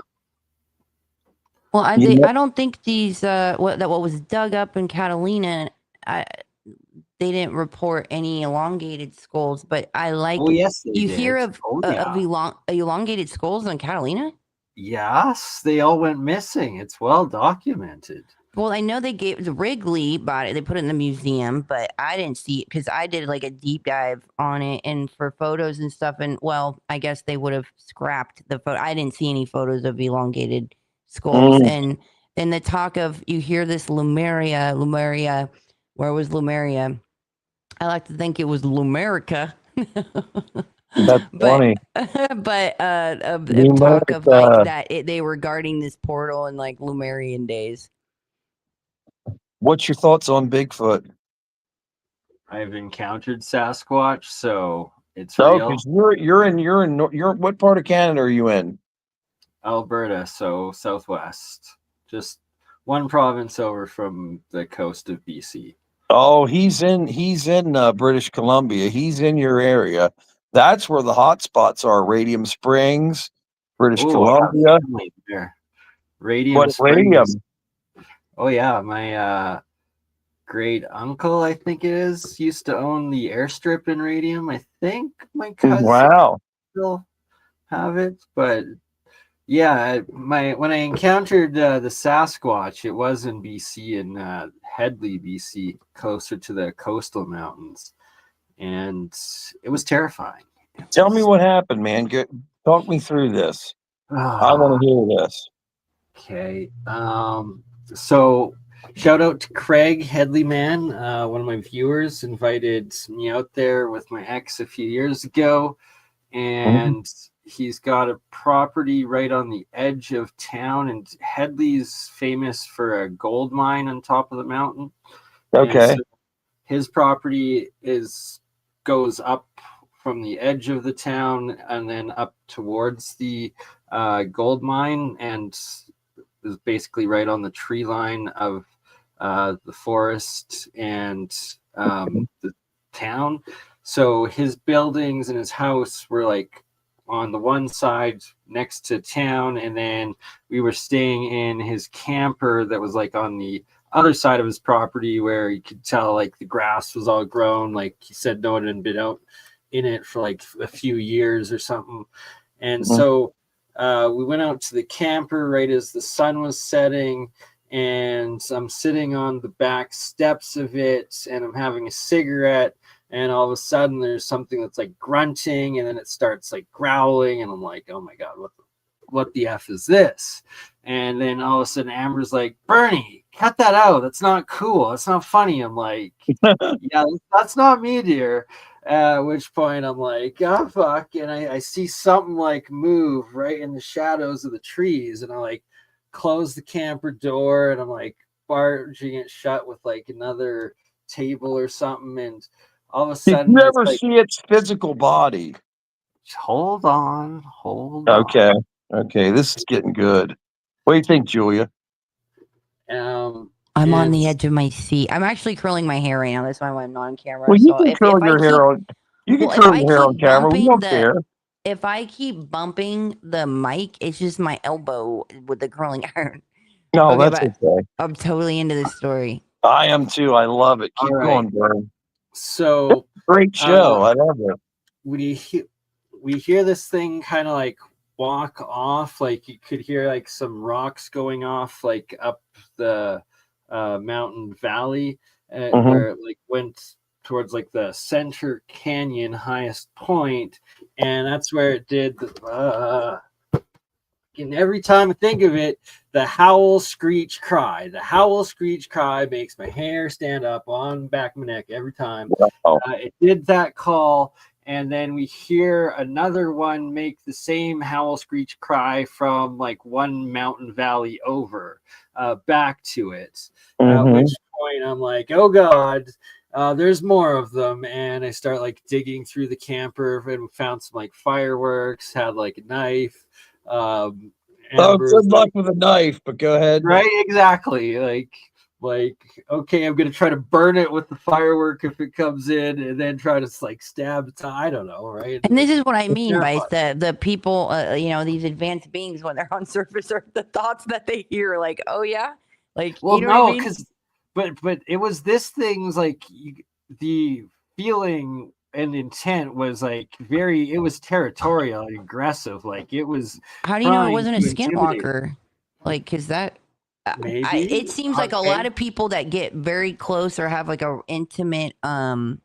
Well, I don't think these what was dug up in Catalina, they didn't report any elongated skulls, but I like. Oh yes, they you did. hear of elongated skulls on Catalina? Yes, they all went missing. It's well documented. Well, I know they gave the Wrigley bought it. They put it in the museum, but I didn't see it because I did like a deep dive on it and for photos and stuff. And well, I guess they would have scrapped the photo. I didn't see any photos of elongated skulls. And then the talk of you hear this Lumeria. Where was Lumeria? I like to think it was Lumerica. That's funny. But talk of like that they were guarding this portal in like Lumerian days. What's your thoughts on Bigfoot? I've encountered Sasquatch, so it's real. Because you're in what part of Canada are you in? Alberta, so southwest, just one province over from the coast of BC. Oh, he's in British Columbia. He's in your area. That's where the hot spots are. Radium Springs, British Columbia. There. Radium Springs. Oh yeah, my great uncle, I think it is, used to own the airstrip in Radium. I think my cousin still have it, but yeah, when I encountered the Sasquatch, it was in BC, in Headley, BC, closer to the coastal mountains, and it was terrifying. Tell me what happened, man. Talk me through this. I want to hear this. Okay. So shout out to Craig Headley, man. One of my viewers invited me out there with my ex a few years ago, and he's got a property right on the edge of town. And Headley's famous for a gold mine on top of the mountain. Okay. So his property goes up from the edge of the town and then up towards the gold mine, and is basically right on the tree line of the forest and the town. So his buildings and his house were like on the one side next to town, and then we were staying in his camper that was like on the other side of his property, where you could tell like the grass was all grown. Like he said, no one had been out in it for like a few years or something. And so we went out to the camper right as the sun was setting, and I'm sitting on the back steps of it, and I'm having a cigarette, and all of a sudden there's something that's like grunting, and then it starts like growling, and I'm like, oh my God, what the F is this? And then all of a sudden Amber's like, Bernie, cut that out. That's not cool. That's not funny. I'm like, yeah, that's not me, dear. At which point I'm like, oh, fuck. And I see something like move right in the shadows of the trees. And I like close the camper door, and I'm like barging it shut with like another table or something. And all of a sudden, you never like, see its physical body. Hold on. Okay. Okay. This is getting good. What do you think, Julia? I'm on the edge of my seat. I'm actually curling my hair right now. That's why I'm not on camera. Well, you can curl your hair on. You can curl your hair on camera. We don't care. If I keep bumping the mic, it's just my elbow with the curling iron. No, okay, that's okay. I'm totally into this story. I am too. I love it. Keep going, Vern. So great show. I love it. We hear this thing kind of like walk off, like you could hear like some rocks going off like up the mountain valley, where it like went towards like the center canyon highest point, and that's where it did and every time I think of it, the howl screech cry makes my hair stand up on the back of my neck every time. It did that call, and then we hear another one make the same howl screech cry from like one mountain valley over back to it. At which point I'm like, oh God, there's more of them. And I start like digging through the camper and found some like fireworks, had like a knife. Good luck with a knife, but go ahead. Right, exactly. Like, okay, I'm gonna try to burn it with the firework if it comes in, and then try to like stab it. I don't know, right? And this is what I mean by the people, these advanced beings when they're on surface Earth, the thoughts that they hear, like, oh yeah, like, well, you know what I mean? but it was this thing's like the feeling and intent was like it was territorial and aggressive. Like it was. How do you know it wasn't a skinwalker? Like, because that. Maybe it seems like a lot of people that get very close or have like a intimate wasn't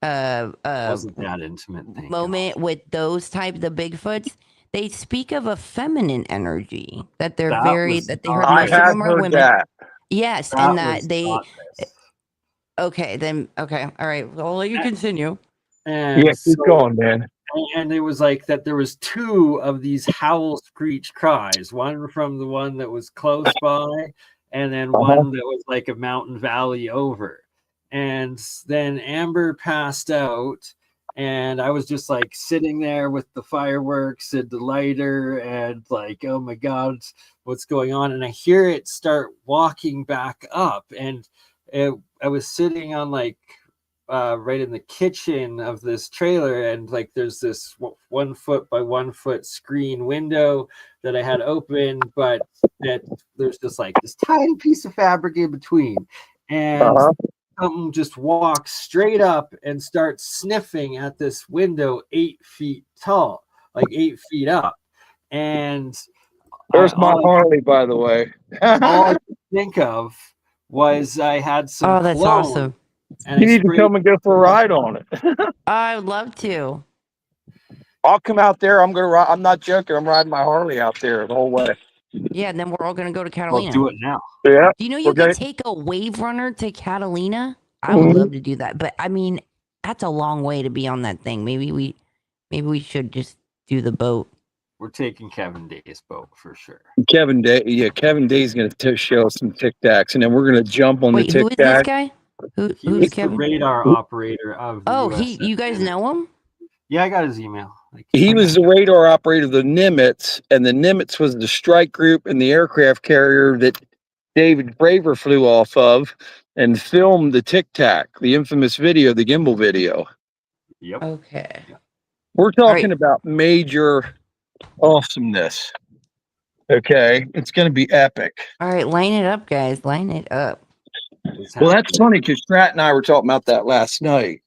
that intimate thing moment with those type the Bigfoots, they speak of a feminine energy that they're that they heard most of them are women. That. Yes, that and that they okay, all right, well, I'll let you continue. And yeah, keep going, man. And it was like that there was two of these howl screech cries, one from the one that was close by, and then one that was like a mountain valley over. And then Amber passed out, and I was just like sitting there with the fireworks and the lighter and like, oh my God, what's going on? And I hear it start walking back up, and I was sitting on like right in the kitchen of this trailer, and like there's this 1 foot by 1 foot screen window that I had open, but that there's just like this tiny piece of fabric in between, and something just walks straight up and starts sniffing at this window 8 feet tall, like 8 feet up. And there's my Harley, by the way. All I could think of was I had some. Oh, that's awesome. And you need to come and go for a ride on it. I would love to. I'll come out there. I'm gonna ride. I'm not joking. I'm riding my Harley out there the whole way. Yeah, and then we're all gonna go to Catalina. We'll do it now. Yeah. Do you know you can take a wave runner to Catalina? I would love to do that, but I mean, that's a long way to be on that thing. Maybe we Maybe we should just do the boat. We're taking Kevin Day's boat for sure. Kevin Day's going to show us some Tic Tacs, and then we're going to jump on Wait, the who Tic is this Tac. guy? He Who's was Kevin? the radar operator of the Oh, US. you guys know him? Yeah, I got his email. He was the radar operator of the Nimitz, and the Nimitz was the strike group and the aircraft carrier that David Fravor flew off of and filmed the Tic Tac, the infamous video, the gimbal video. Yep. Okay. We're talking about major awesomeness. Okay, it's going to be epic. All right, line it up, guys. Line it up. Well, that's funny because Strat and I were talking about that last night.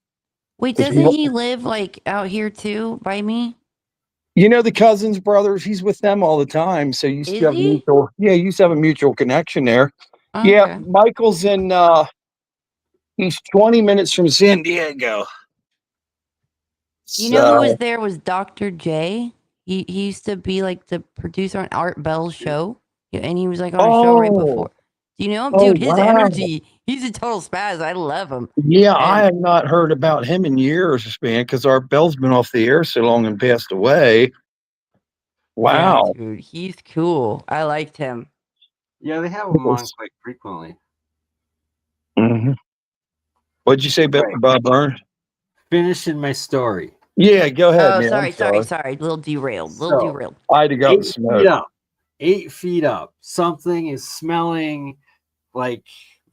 Wait, doesn't he live like out here too by me? You know the Cousins brothers. He's with them all the time. So you used to have mutual. Yeah, you used to have a mutual connection there. Okay. Yeah, Michael's in. He's 20 minutes from San Diego. You know who was there was Dr. J. He used to be like the producer on Art Bell's show, and he was like on a show right before. Do you know him, dude? His energy. He's a total spaz. I love him. Yeah, I have not heard about him in years, man, because Art Bell's been off the air so long and passed away. Wow, yeah, dude, he's cool. I liked him. Yeah, they have him on quite frequently. Mm-hmm. What'd you say, Bob Burns? Finishing my story. Yeah, go ahead. Oh, man. sorry. Little derailed. Derailed. I'd have got smoke. 8 feet up. Something is smelling like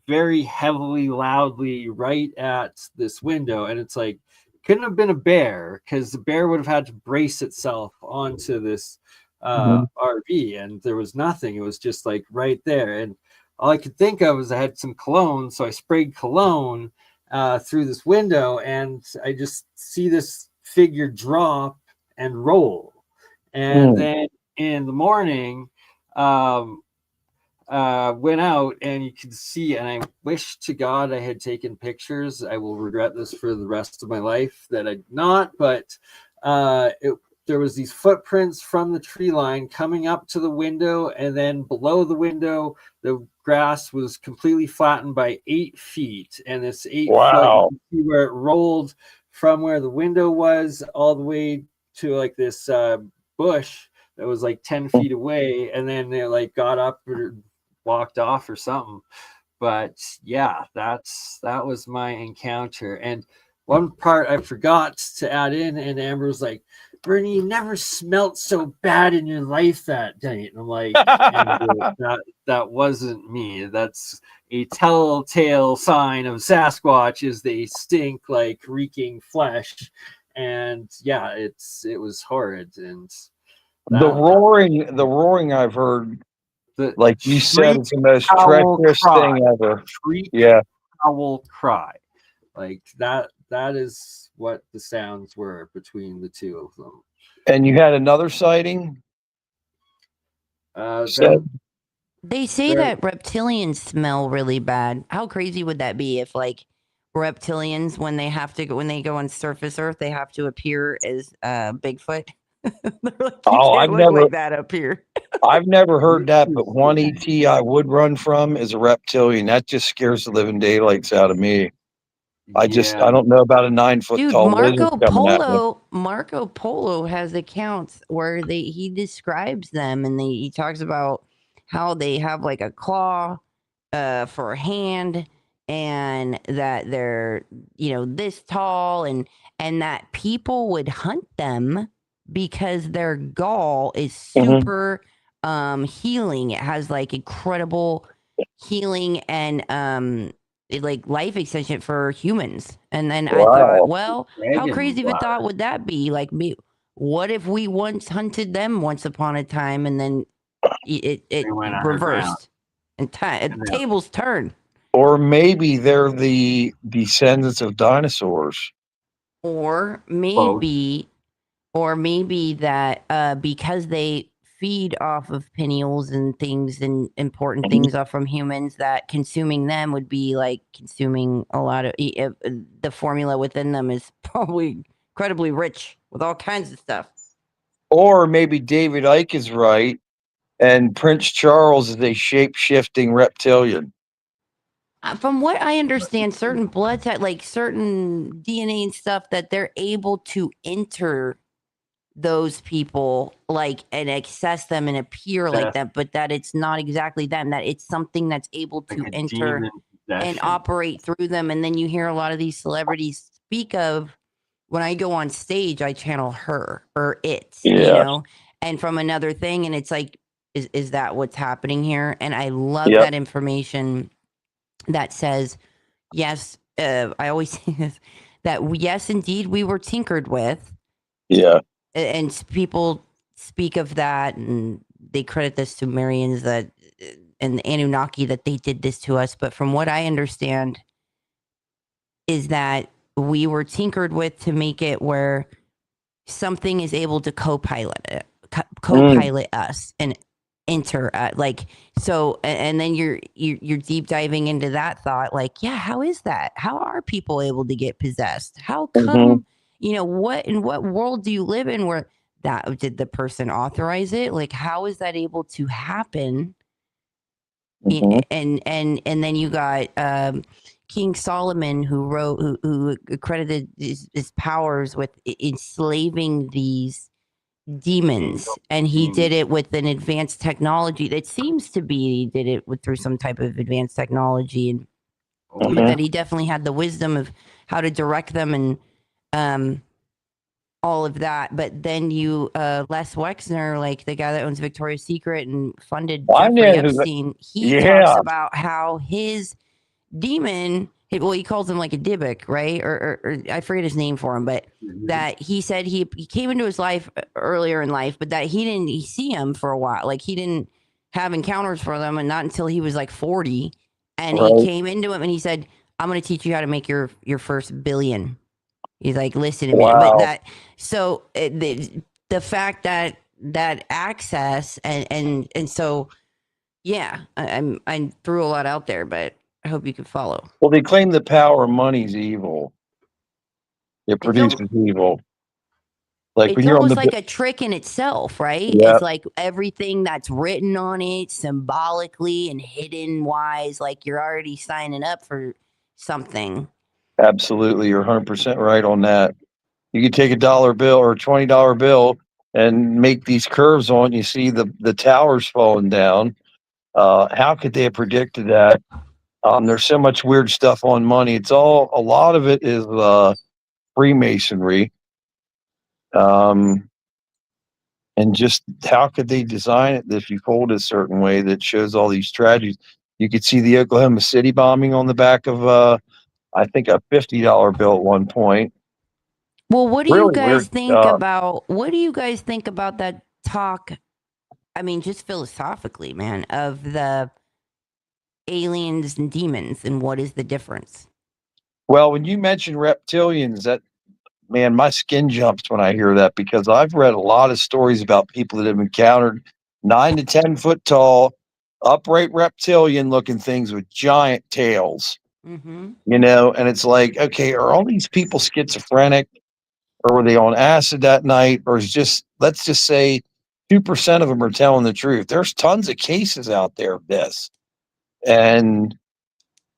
very heavily, loudly right at this window. And it's like, couldn't have been a bear because the bear would have had to brace itself onto this RV. And there was nothing. It was just like right there. And all I could think of was I had some cologne. So I sprayed cologne through this window, and I just see this figure drop and roll. And then in the morning, went out, and you could see, and I wish to God I had taken pictures. I will regret this for the rest of my life that I did not, but there was these footprints from the tree line coming up to the window, and then below the window, the grass was completely flattened by 8 feet, and this 8 foot, you see where it rolled from where the window was all the way to like this bush that was like 10 feet away, and then they like got up or walked off or something. But yeah, that was my encounter. And one part I forgot to add in, and Amber was like, Bernie, you never smelt so bad in your life that night. And I'm like, that wasn't me. That's a telltale sign of Sasquatch, is they stink like reeking flesh. And yeah, it was horrid. And the roaring I've heard, like you said, it's the most treacherous thing ever. Yeah, owl cry, like that is what the sounds were between the two of them. And you had another sighting? They say that reptilians smell really bad. How crazy would that be if like reptilians, when they go on surface Earth, they have to appear as Bigfoot? Like, I've never like that up here. I've never heard that, but one ET I would run from is a reptilian. That just scares the living daylights out of me. I don't know about a 9 foot tall Marco Polo has accounts where he describes them, and he talks about how they have like a claw for a hand, and that they're this tall, and that people would hunt them because their gall is super healing. It has like incredible healing and like life extension for humans. And then I thought, well, how crazy of a thought would that be? Like, what if we once hunted them once upon a time, and then it reversed and tables turn? Or maybe they're the descendants of dinosaurs. Or maybe that because they feed off of pineals and things and important things off from humans, that consuming them would be like consuming a lot of the formula within them is probably incredibly rich with all kinds of stuff. Or maybe David Icke is right, and Prince Charles is a shape-shifting reptilian. From what I understand, certain blood type, like certain DNA and stuff, that they're able to enter those people like and access them and appear like that, but that it's not exactly them, that it's something that's able to Like a enter demon and possession. operate through them. And then you hear a lot of these celebrities speak of, when I go on stage, I channel her or it, you know, and from another thing. And it's like, is that what's happening here? And I love that information that says, yes, I always say this, that yes, indeed, we were tinkered with. Yeah. And people speak of that, and they credit this to Marians that and the Anunnaki that they did this to us. But from what I understand, is that we were tinkered with to make it where something is able to co-pilot us and enter like so. And then you're deep diving into that thought, like, yeah, how is that? How are people able to get possessed? How come? You know, what in what world do you live in where that did the person authorize it? Like, how is that able to happen? And then you got King Solomon, who accredited his powers with enslaving these demons, and he did it with an advanced technology that seems to be he did it through some type of advanced technology, and but that he definitely had the wisdom of how to direct them and all of that. But then you Les Wexner, like the guy that owns Victoria's Secret and funded Jeffrey Epstein, he talks about how his demon, well, he calls him like a Dybbuk, right? Or I forget his name for him, but that he said he came into his life earlier in life, but that he didn't see him for a while. Like he didn't have encounters for them, and not until he was like 40. And he came into him and he said, I'm going to teach you how to make your first billion. He's like, listen to me. But that, so the fact that access and so, yeah, I threw a lot out there, but I hope you can follow. Well, they claim the power of money's evil. It produces evil. Like it's almost like a trick in itself, right? Yep. It's like everything that's written on it symbolically and hidden wise, like you're already signing up for something. Absolutely. You're 100% right on that. You could take a $1 bill or a $20 bill and make these curves on. You see the towers falling down. How could they have predicted that? There's so much weird stuff on money. A lot of it is Freemasonry. And just how could they design it if you fold a certain way that shows all these tragedies? You could see the Oklahoma City bombing on the back of I think a $50 bill at one point. Well, what do you guys think about that talk? I mean, just philosophically, man, of the aliens and demons, and what is the difference? Well, when you mention reptilians, that, man, my skin jumps when I hear that, because I've read a lot of stories about people that have encountered 9 to 10 foot tall, upright reptilian looking things with giant tails. You know, and it's like, okay, are all these people schizophrenic, or were they on acid that night, or is just, let's just say 2% of them are telling the truth? There's tons of cases out there of this. And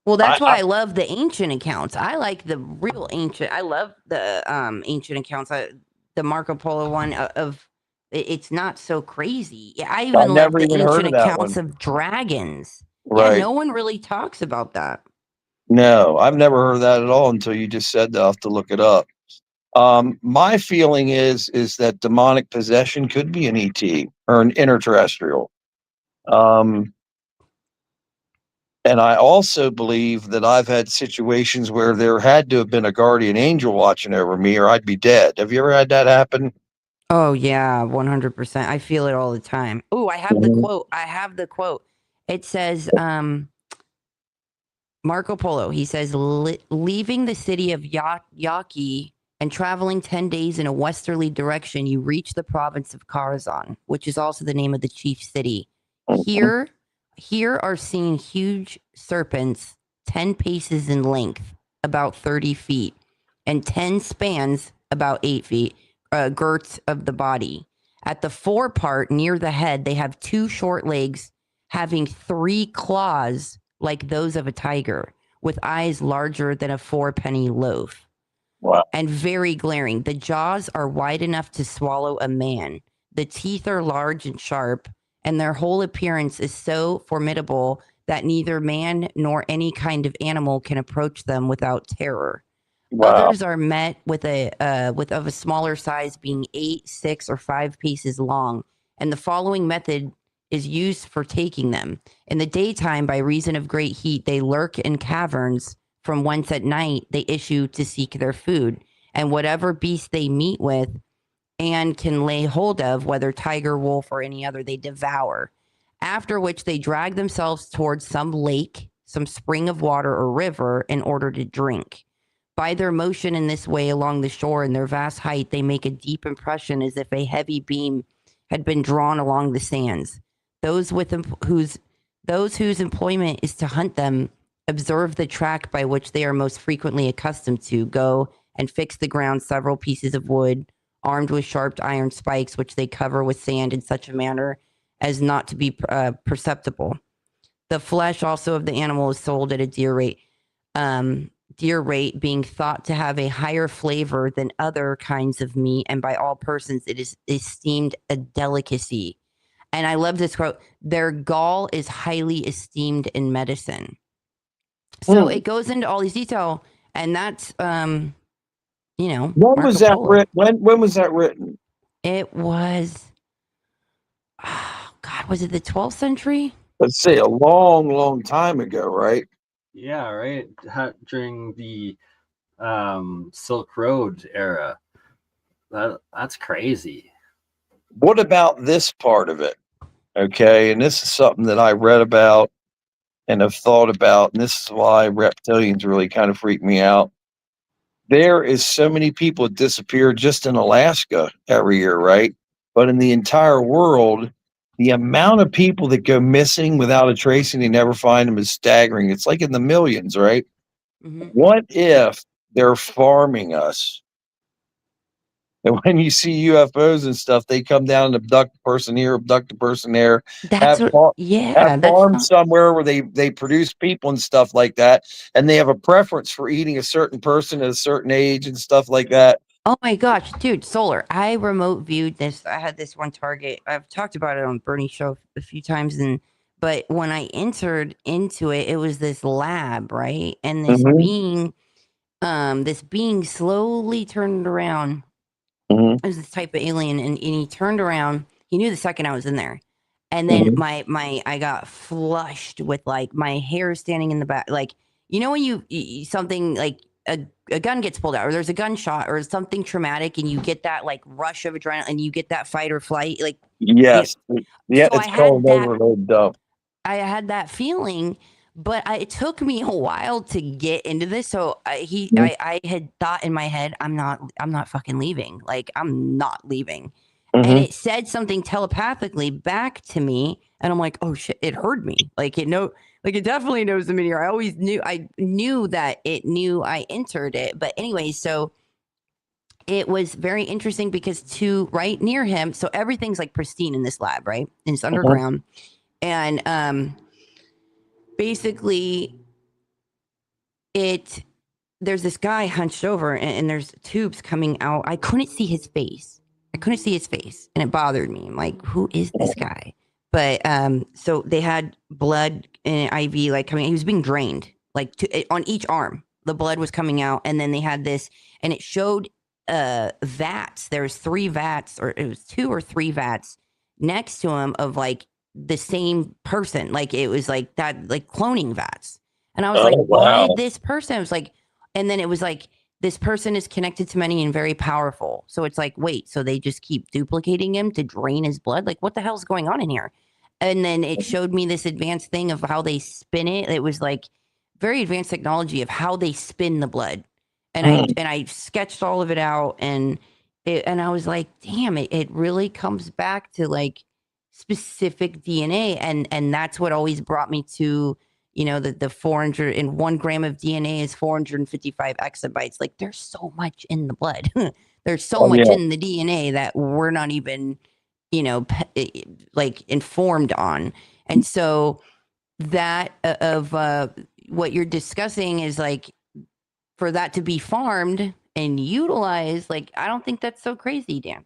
well, that's why I love the ancient accounts. I like the real ancient. I love the ancient accounts. The Marco Polo one of it's not so crazy. I even love the ancient accounts of dragons. Right. Yeah, no one really talks about that. No, I've never heard of that at all until you just said that. I'll have to look it up. My feeling is that demonic possession could be an ET or an interterrestrial. And I also believe that I've had situations where there had to have been a guardian angel watching over me, or I'd be dead. Have you ever had that happen? Oh yeah, 100%. I feel it all the time. Oh, I have the quote. It says, Marco Polo, he says, leaving the city of Yaki and traveling 10 days in a westerly direction, you reach the province of Karazhan, which is also the name of the chief city. Here are seen huge serpents 10 paces in length, about 30 feet, and 10 spans, about 8 feet, girths of the body. At the forepart near the head, they have 2 short legs having 3 claws like those of a tiger, with eyes larger than a 4-penny loaf. Wow. and very glaring. The jaws are wide enough to swallow a man. The teeth are large and sharp, and their whole appearance is so formidable that neither man nor any kind of animal can approach them without terror. Wow. Others are met with of a smaller size, being 8, 6, or 5 pieces long, and the following method is used for taking them. In the daytime, by reason of great heat, they lurk in caverns, from whence at night they issue to seek their food, and whatever beast they meet with and can lay hold of, whether tiger, wolf, or any other, they devour. After which they drag themselves towards some lake, some spring of water or river in order to drink. By their motion in this way along the shore and their vast height, they make a deep impression as if a heavy beam had been drawn along the sands. Those whose employment is to hunt them observe the track by which they are most frequently accustomed to go and fix the ground several pieces of wood armed with sharp iron spikes, which they cover with sand in such a manner as not to be perceptible. The flesh also of the animal is sold at a dear rate. Deer rate being thought to have a higher flavor than other kinds of meat, and by all persons it is esteemed a delicacy. And I love this quote: their gall is highly esteemed in medicine. So it goes into all these detail, and that's when was that written? When was that written? It was, oh God, was it the 12th century? Let's say a long time ago, right? Yeah, right. During the Silk Road era. That's crazy. What about this part of it? Okay, and this is something that I read about and have thought about, and this is why reptilians really kind of freak me out. There is so many people that disappear just in Alaska every year, right? But in the entire world, the amount of people that go missing without a trace and they never find them is staggering. It's like in the millions, right? Mm-hmm. What if they're farming us? And when you see UFOs and stuff, they come down and abduct a person here, abduct a person there. That's have farms somewhere where they produce people and stuff like that, and they have a preference for eating a certain person at a certain age and stuff like that. Oh my gosh, dude, Solar. I remote viewed this. I had this one target. I've talked about it on BurnEye show a few times, but when I entered into it, it was this lab, right? And this being slowly turned around. It was this type of alien, and he turned around. He knew the second I was in there, and then I got flushed with like my hair standing in the back, like when you something like a gun gets pulled out, or there's a gunshot, or something traumatic, and you get that like rush of adrenaline, and you get that fight or flight, like yes, yeah, so it's called overload dump. I had that feeling, but it took me a while to get into this. So I had thought in my head, I'm not fucking leaving. Like, I'm not leaving. And it said something telepathically back to me, and I'm like, oh shit, it heard me. Like it definitely knows I'm in here. I knew that it knew I entered it. But anyway, so it was very interesting because right near him, so everything's like pristine in this lab, right? And it's underground. And basically there's this guy hunched over, and there's tubes coming out. I couldn't see his face, and it bothered me. I'm like, who is this guy? But so they had blood in an IV like coming. He was being drained like on each arm. The blood was coming out, and then they had this, and it showed vats. There was 3 vats, or it was 2 or 3 vats next to him of like the same person. Like it was like that, like cloning vats. And I was like, why this person? I was like, and then it was like, this person is connected to many and very powerful. So it's like, wait, so they just keep duplicating him to drain his blood? Like, what the hell's going on in here? And then it showed me this advanced thing of how they spin it. It was like very advanced technology of how they spin the blood. And I sketched all of it out, and I was like, damn, it really comes back to like specific DNA. And that's what always brought me to, the 401 gram of DNA is 455 exabytes. Like, there's so much in the blood. There's so much in the DNA that we're not even, like informed on. And so that of what you're discussing is like, for that to be farmed and utilize, like, I don't think that's so crazy, Dan.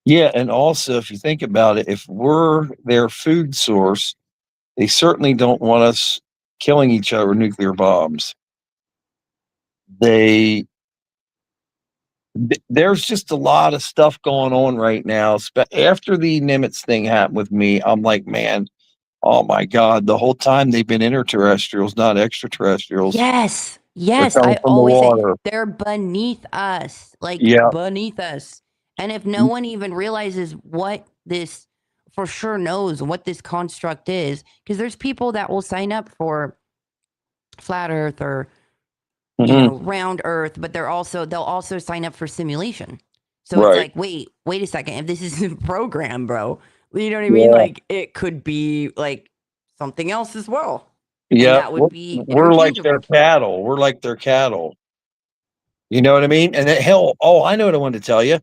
Yeah, and also if you think about it, if we're their food source, they certainly don't want us killing each other with nuclear bombs. There's just a lot of stuff going on right now. After the Nimitz thing happened with me, I'm like, man, oh my God, the whole time they've been interterrestrials, not extraterrestrials. Yes. They're Yes. coming I from the always say water. they're beneath us, like Yeah. beneath us. And if no one even realizes what this for sure knows what this construct is, because there's people that will sign up for flat earth or round earth, but they'll also sign up for simulation. So it's like, wait a second, if this is a program, bro, you know what I mean? Like, it could be like something else as well. Yeah, and that would be we're like their interchangeable. cattle. We're like their cattle. You know what I mean? And hell, I know what I wanted to tell you.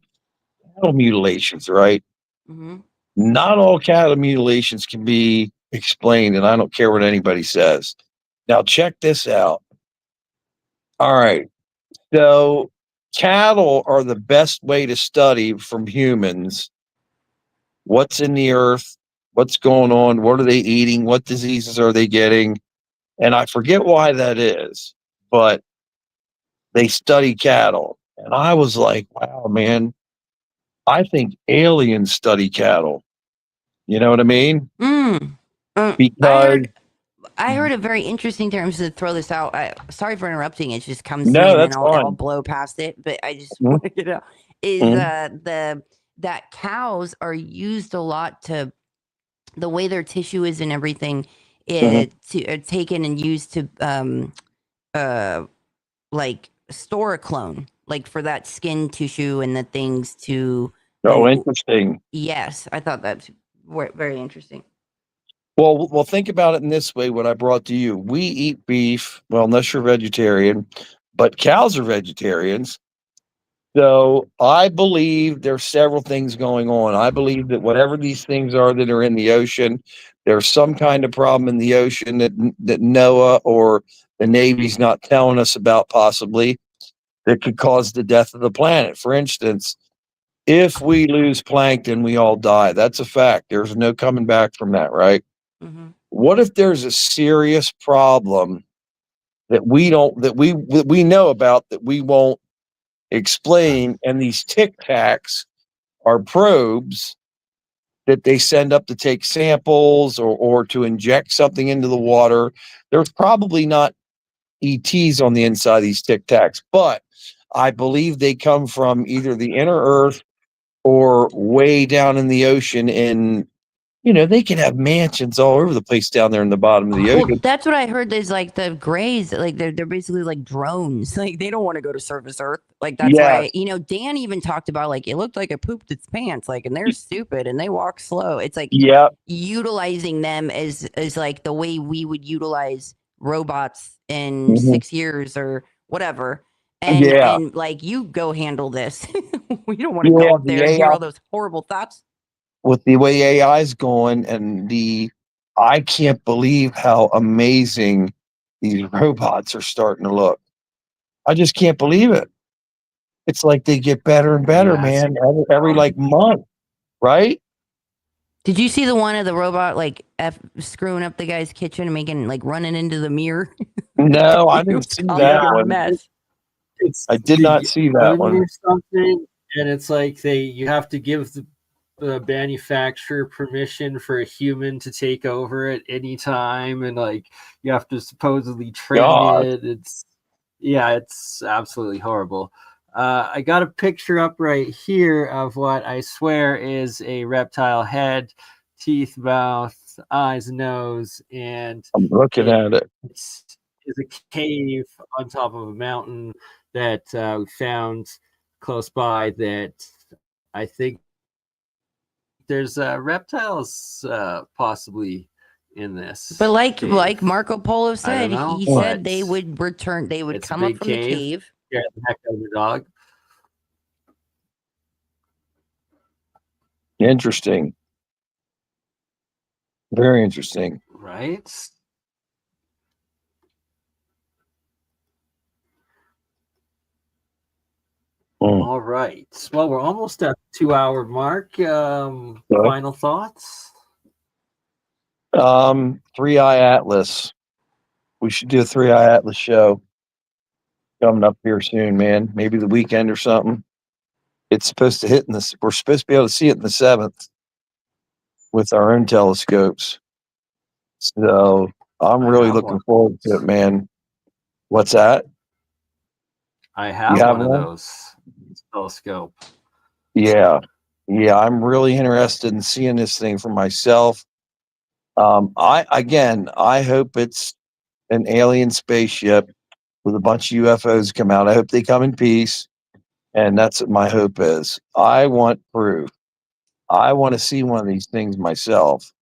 Cattle mutilations, right? Mm-hmm. Not all cattle mutilations can be explained, and I don't care what anybody says. Now, check this out. All right. So, cattle are the best way to study from humans what's in the earth, what's going on, what are they eating, what diseases are they getting. And I forget why that is, but they study cattle. And I was like, wow, man, I think aliens study cattle. You know what I mean? Because I heard a very interesting term to throw this out. Sorry for interrupting. It just comes to me, no, and then that's I'll fine. blow past it. But I just Mhm. want to get out. Is Mhm. that cows are used a lot to the way their tissue is and everything taken and used to like store a clone, like for that skin tissue and the things to. Oh, interesting. Yes, I thought that's very interesting. Well, think about it in this way. What I brought to you, we eat beef. Well, unless you're vegetarian, but cows are vegetarians. So I believe there's several things going on. I believe that whatever these things are that are in the ocean, there's some kind of problem in the ocean that NOAA or the Navy's not telling us about, possibly, that could cause the death of the planet. For instance, if we lose plankton, we all die. That's a fact. There's no coming back from that, right? Mm-hmm. What if there's a serious problem that we know about that we won't explain, and these Tic Tacs are probes that they send up to take samples or to inject something into the water? There's probably not ETs on the inside of these Tic Tacs, but I believe they come from either the inner Earth or way down in the ocean. And they can have mansions all over the place down there in the bottom of the ocean. Well, that's what I heard. Is like the Greys, like they're basically like drones. Like they don't want to go to surface Earth. Like that's why Dan even talked about like it looked like it pooped its pants. Like, and they're stupid and they walk slow. It's like utilizing them as like the way we would utilize robots in 6 years or whatever. And like you go handle this. We don't want to go up there and hear all those horrible thoughts. With the way AI is going, and I can't believe how amazing these robots are starting to look. I just can't believe it. It's like they get better and better, man, every like month, right? Did you see the one of the robot like screwing up the guy's kitchen and making like running into the mirror? No, I didn't see that one. Mess. I did not see that one. Or something, and it's like you have to give the manufacturer permission for a human to take over at any time, and like you have to supposedly train it. It's absolutely horrible. I got a picture up right here of what I swear is a reptile head, teeth, mouth, eyes, nose, and I'm looking at it. It's a cave on top of a mountain that we found close by. That I think there's reptiles possibly in this. But like cave. Marco Polo said, he said they would return. They would come up from the cave. Scare the heck out of the dog. Interesting. Very interesting. Right? All right. Well, we're almost at the 2-hour mark. Final thoughts? 3-Eye Atlas. We should do a 3-Eye Atlas show coming up here soon, man. Maybe the weekend or something. It's supposed to hit we're supposed to be able to see it in the 7th with our own telescopes. So I'm really looking forward to it, man. What's that? I have one of those telescope. Yeah. I'm really interested in seeing this thing for myself. I hope it's an alien spaceship with a bunch of UFOs come out. I hope they come in peace, and that's what my hope is. I want proof. I want to see one of these things myself.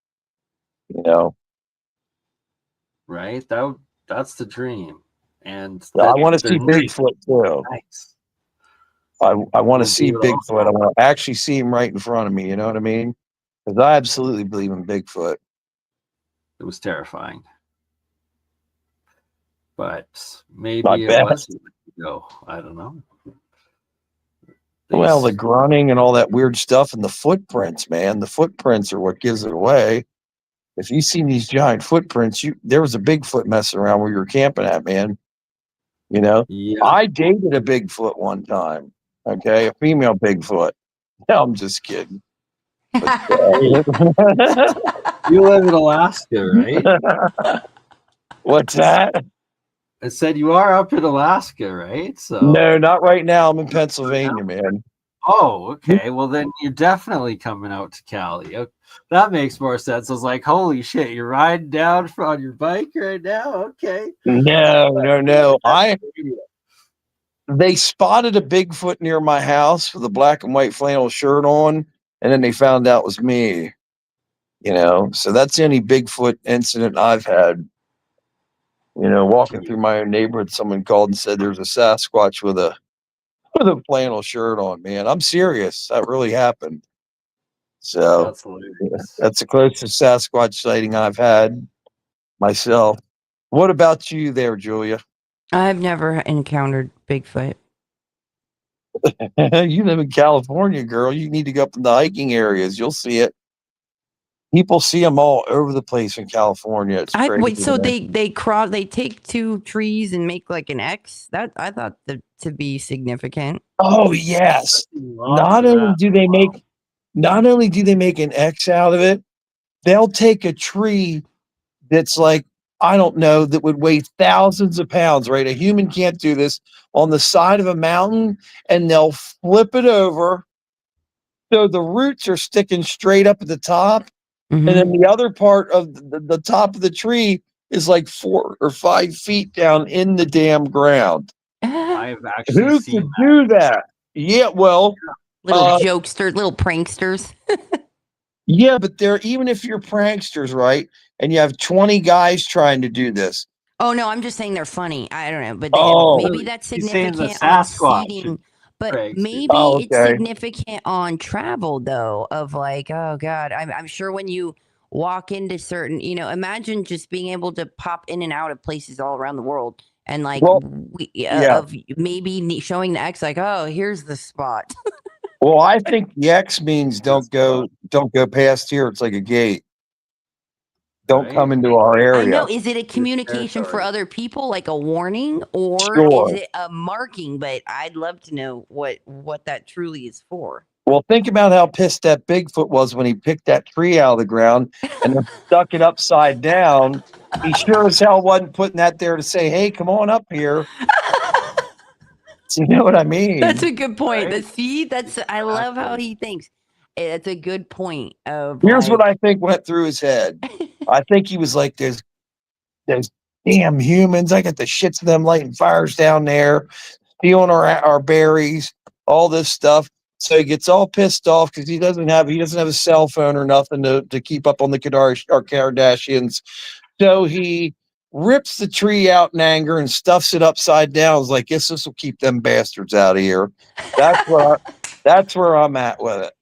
Right? That's the dream. And I want to see Bigfoot too. Nice. I want to see Bigfoot. I want to actually see him right in front of me. You know what I mean? Because I absolutely believe in Bigfoot. It was terrifying. But maybe it was go. I don't know. Well, the grunting and all that weird stuff and the footprints, man. The footprints are what gives it away. If you've seen these giant footprints, there was a Bigfoot messing around where you were camping at, man. I dated a Bigfoot one time. Okay, a female Bigfoot. No, I'm just kidding. But, you live in Alaska, right? What's that? I said you are up in Alaska, right? So no, not right now. I'm in Pennsylvania, man. Oh, okay. Well, then you're definitely coming out to Cali. That makes more sense. I was like, holy shit, you're riding down on your bike right now? Okay. No. They spotted a Bigfoot near my house with a black and white flannel shirt on, and then they found out it was me. So that's the only Bigfoot incident I've had. Walking through my own neighborhood, someone called and said there's a Sasquatch with a flannel shirt on. Man, I'm serious. That really happened. So that's the closest Sasquatch sighting I've had myself. What about you there, Julia? I've never encountered Bigfoot. You live in California, girl. You need to go up in the hiking areas. You'll see it. People see them all over the place in California. It's crazy. Wait, so they take two trees and make like an X? That I thought to be significant. Oh yes. Not only do they make an X out of it, they'll take a tree that's like, I don't know, that would weigh thousands of pounds, right? A human can't do this, on the side of a mountain, and they'll flip it over so the roots are sticking straight up at the top. And then the other part of the top of the tree is like 4 or 5 feet down in the damn ground. I've actually seen do that. Yeah, well, little jokesters, little pranksters. Yeah, but even if you're pranksters, right, and you have 20 guys trying to do this. Oh no, I'm just saying they're funny. I don't know, but maybe that's significant on seating. But maybe it's significant on travel, though, of like, oh God, I'm sure when you walk into certain, imagine just being able to pop in and out of places all around the world, and like, of maybe showing the X, like, oh, here's the spot. Well, I think the X means don't go past here. It's like a gate. Don't come into our area. I know. Is it a communication for other people, like a warning, or is it a marking? But I'd love to know what that truly is for. Well, think about how pissed that Bigfoot was when he picked that tree out of the ground and then stuck it upside down. He sure as hell wasn't putting that there to say, hey, come on up here. You know what I mean? That's a good point. Right? I love how he thinks. It's a good point. Here's what I think went through his head. I think he was like, there's damn humans. I got the shits of them lighting fires down there, stealing our berries, all this stuff. So he gets all pissed off because he doesn't have a cell phone or nothing to keep up on the Kardashians. So he rips the tree out in anger and stuffs it upside down. It's like, guess this will keep them bastards out of here. That's where I'm at with it.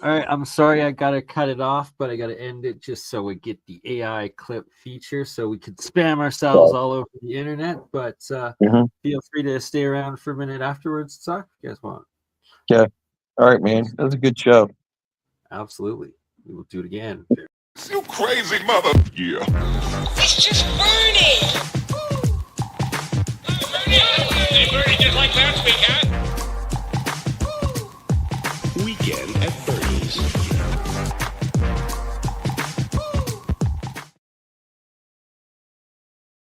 All right, I'm sorry I gotta cut it off, but I gotta end it just so we get the AI clip feature, so we could spam ourselves all over the internet. But feel free to stay around for a minute afterwards to talk if you guys want. Yeah. All right, man. That was a good show. Absolutely, we will do it again. You crazy mother. Yeah. It's just BurnEye. Hey, BurnEye, just like last week, huh? Weekend at Bernie's.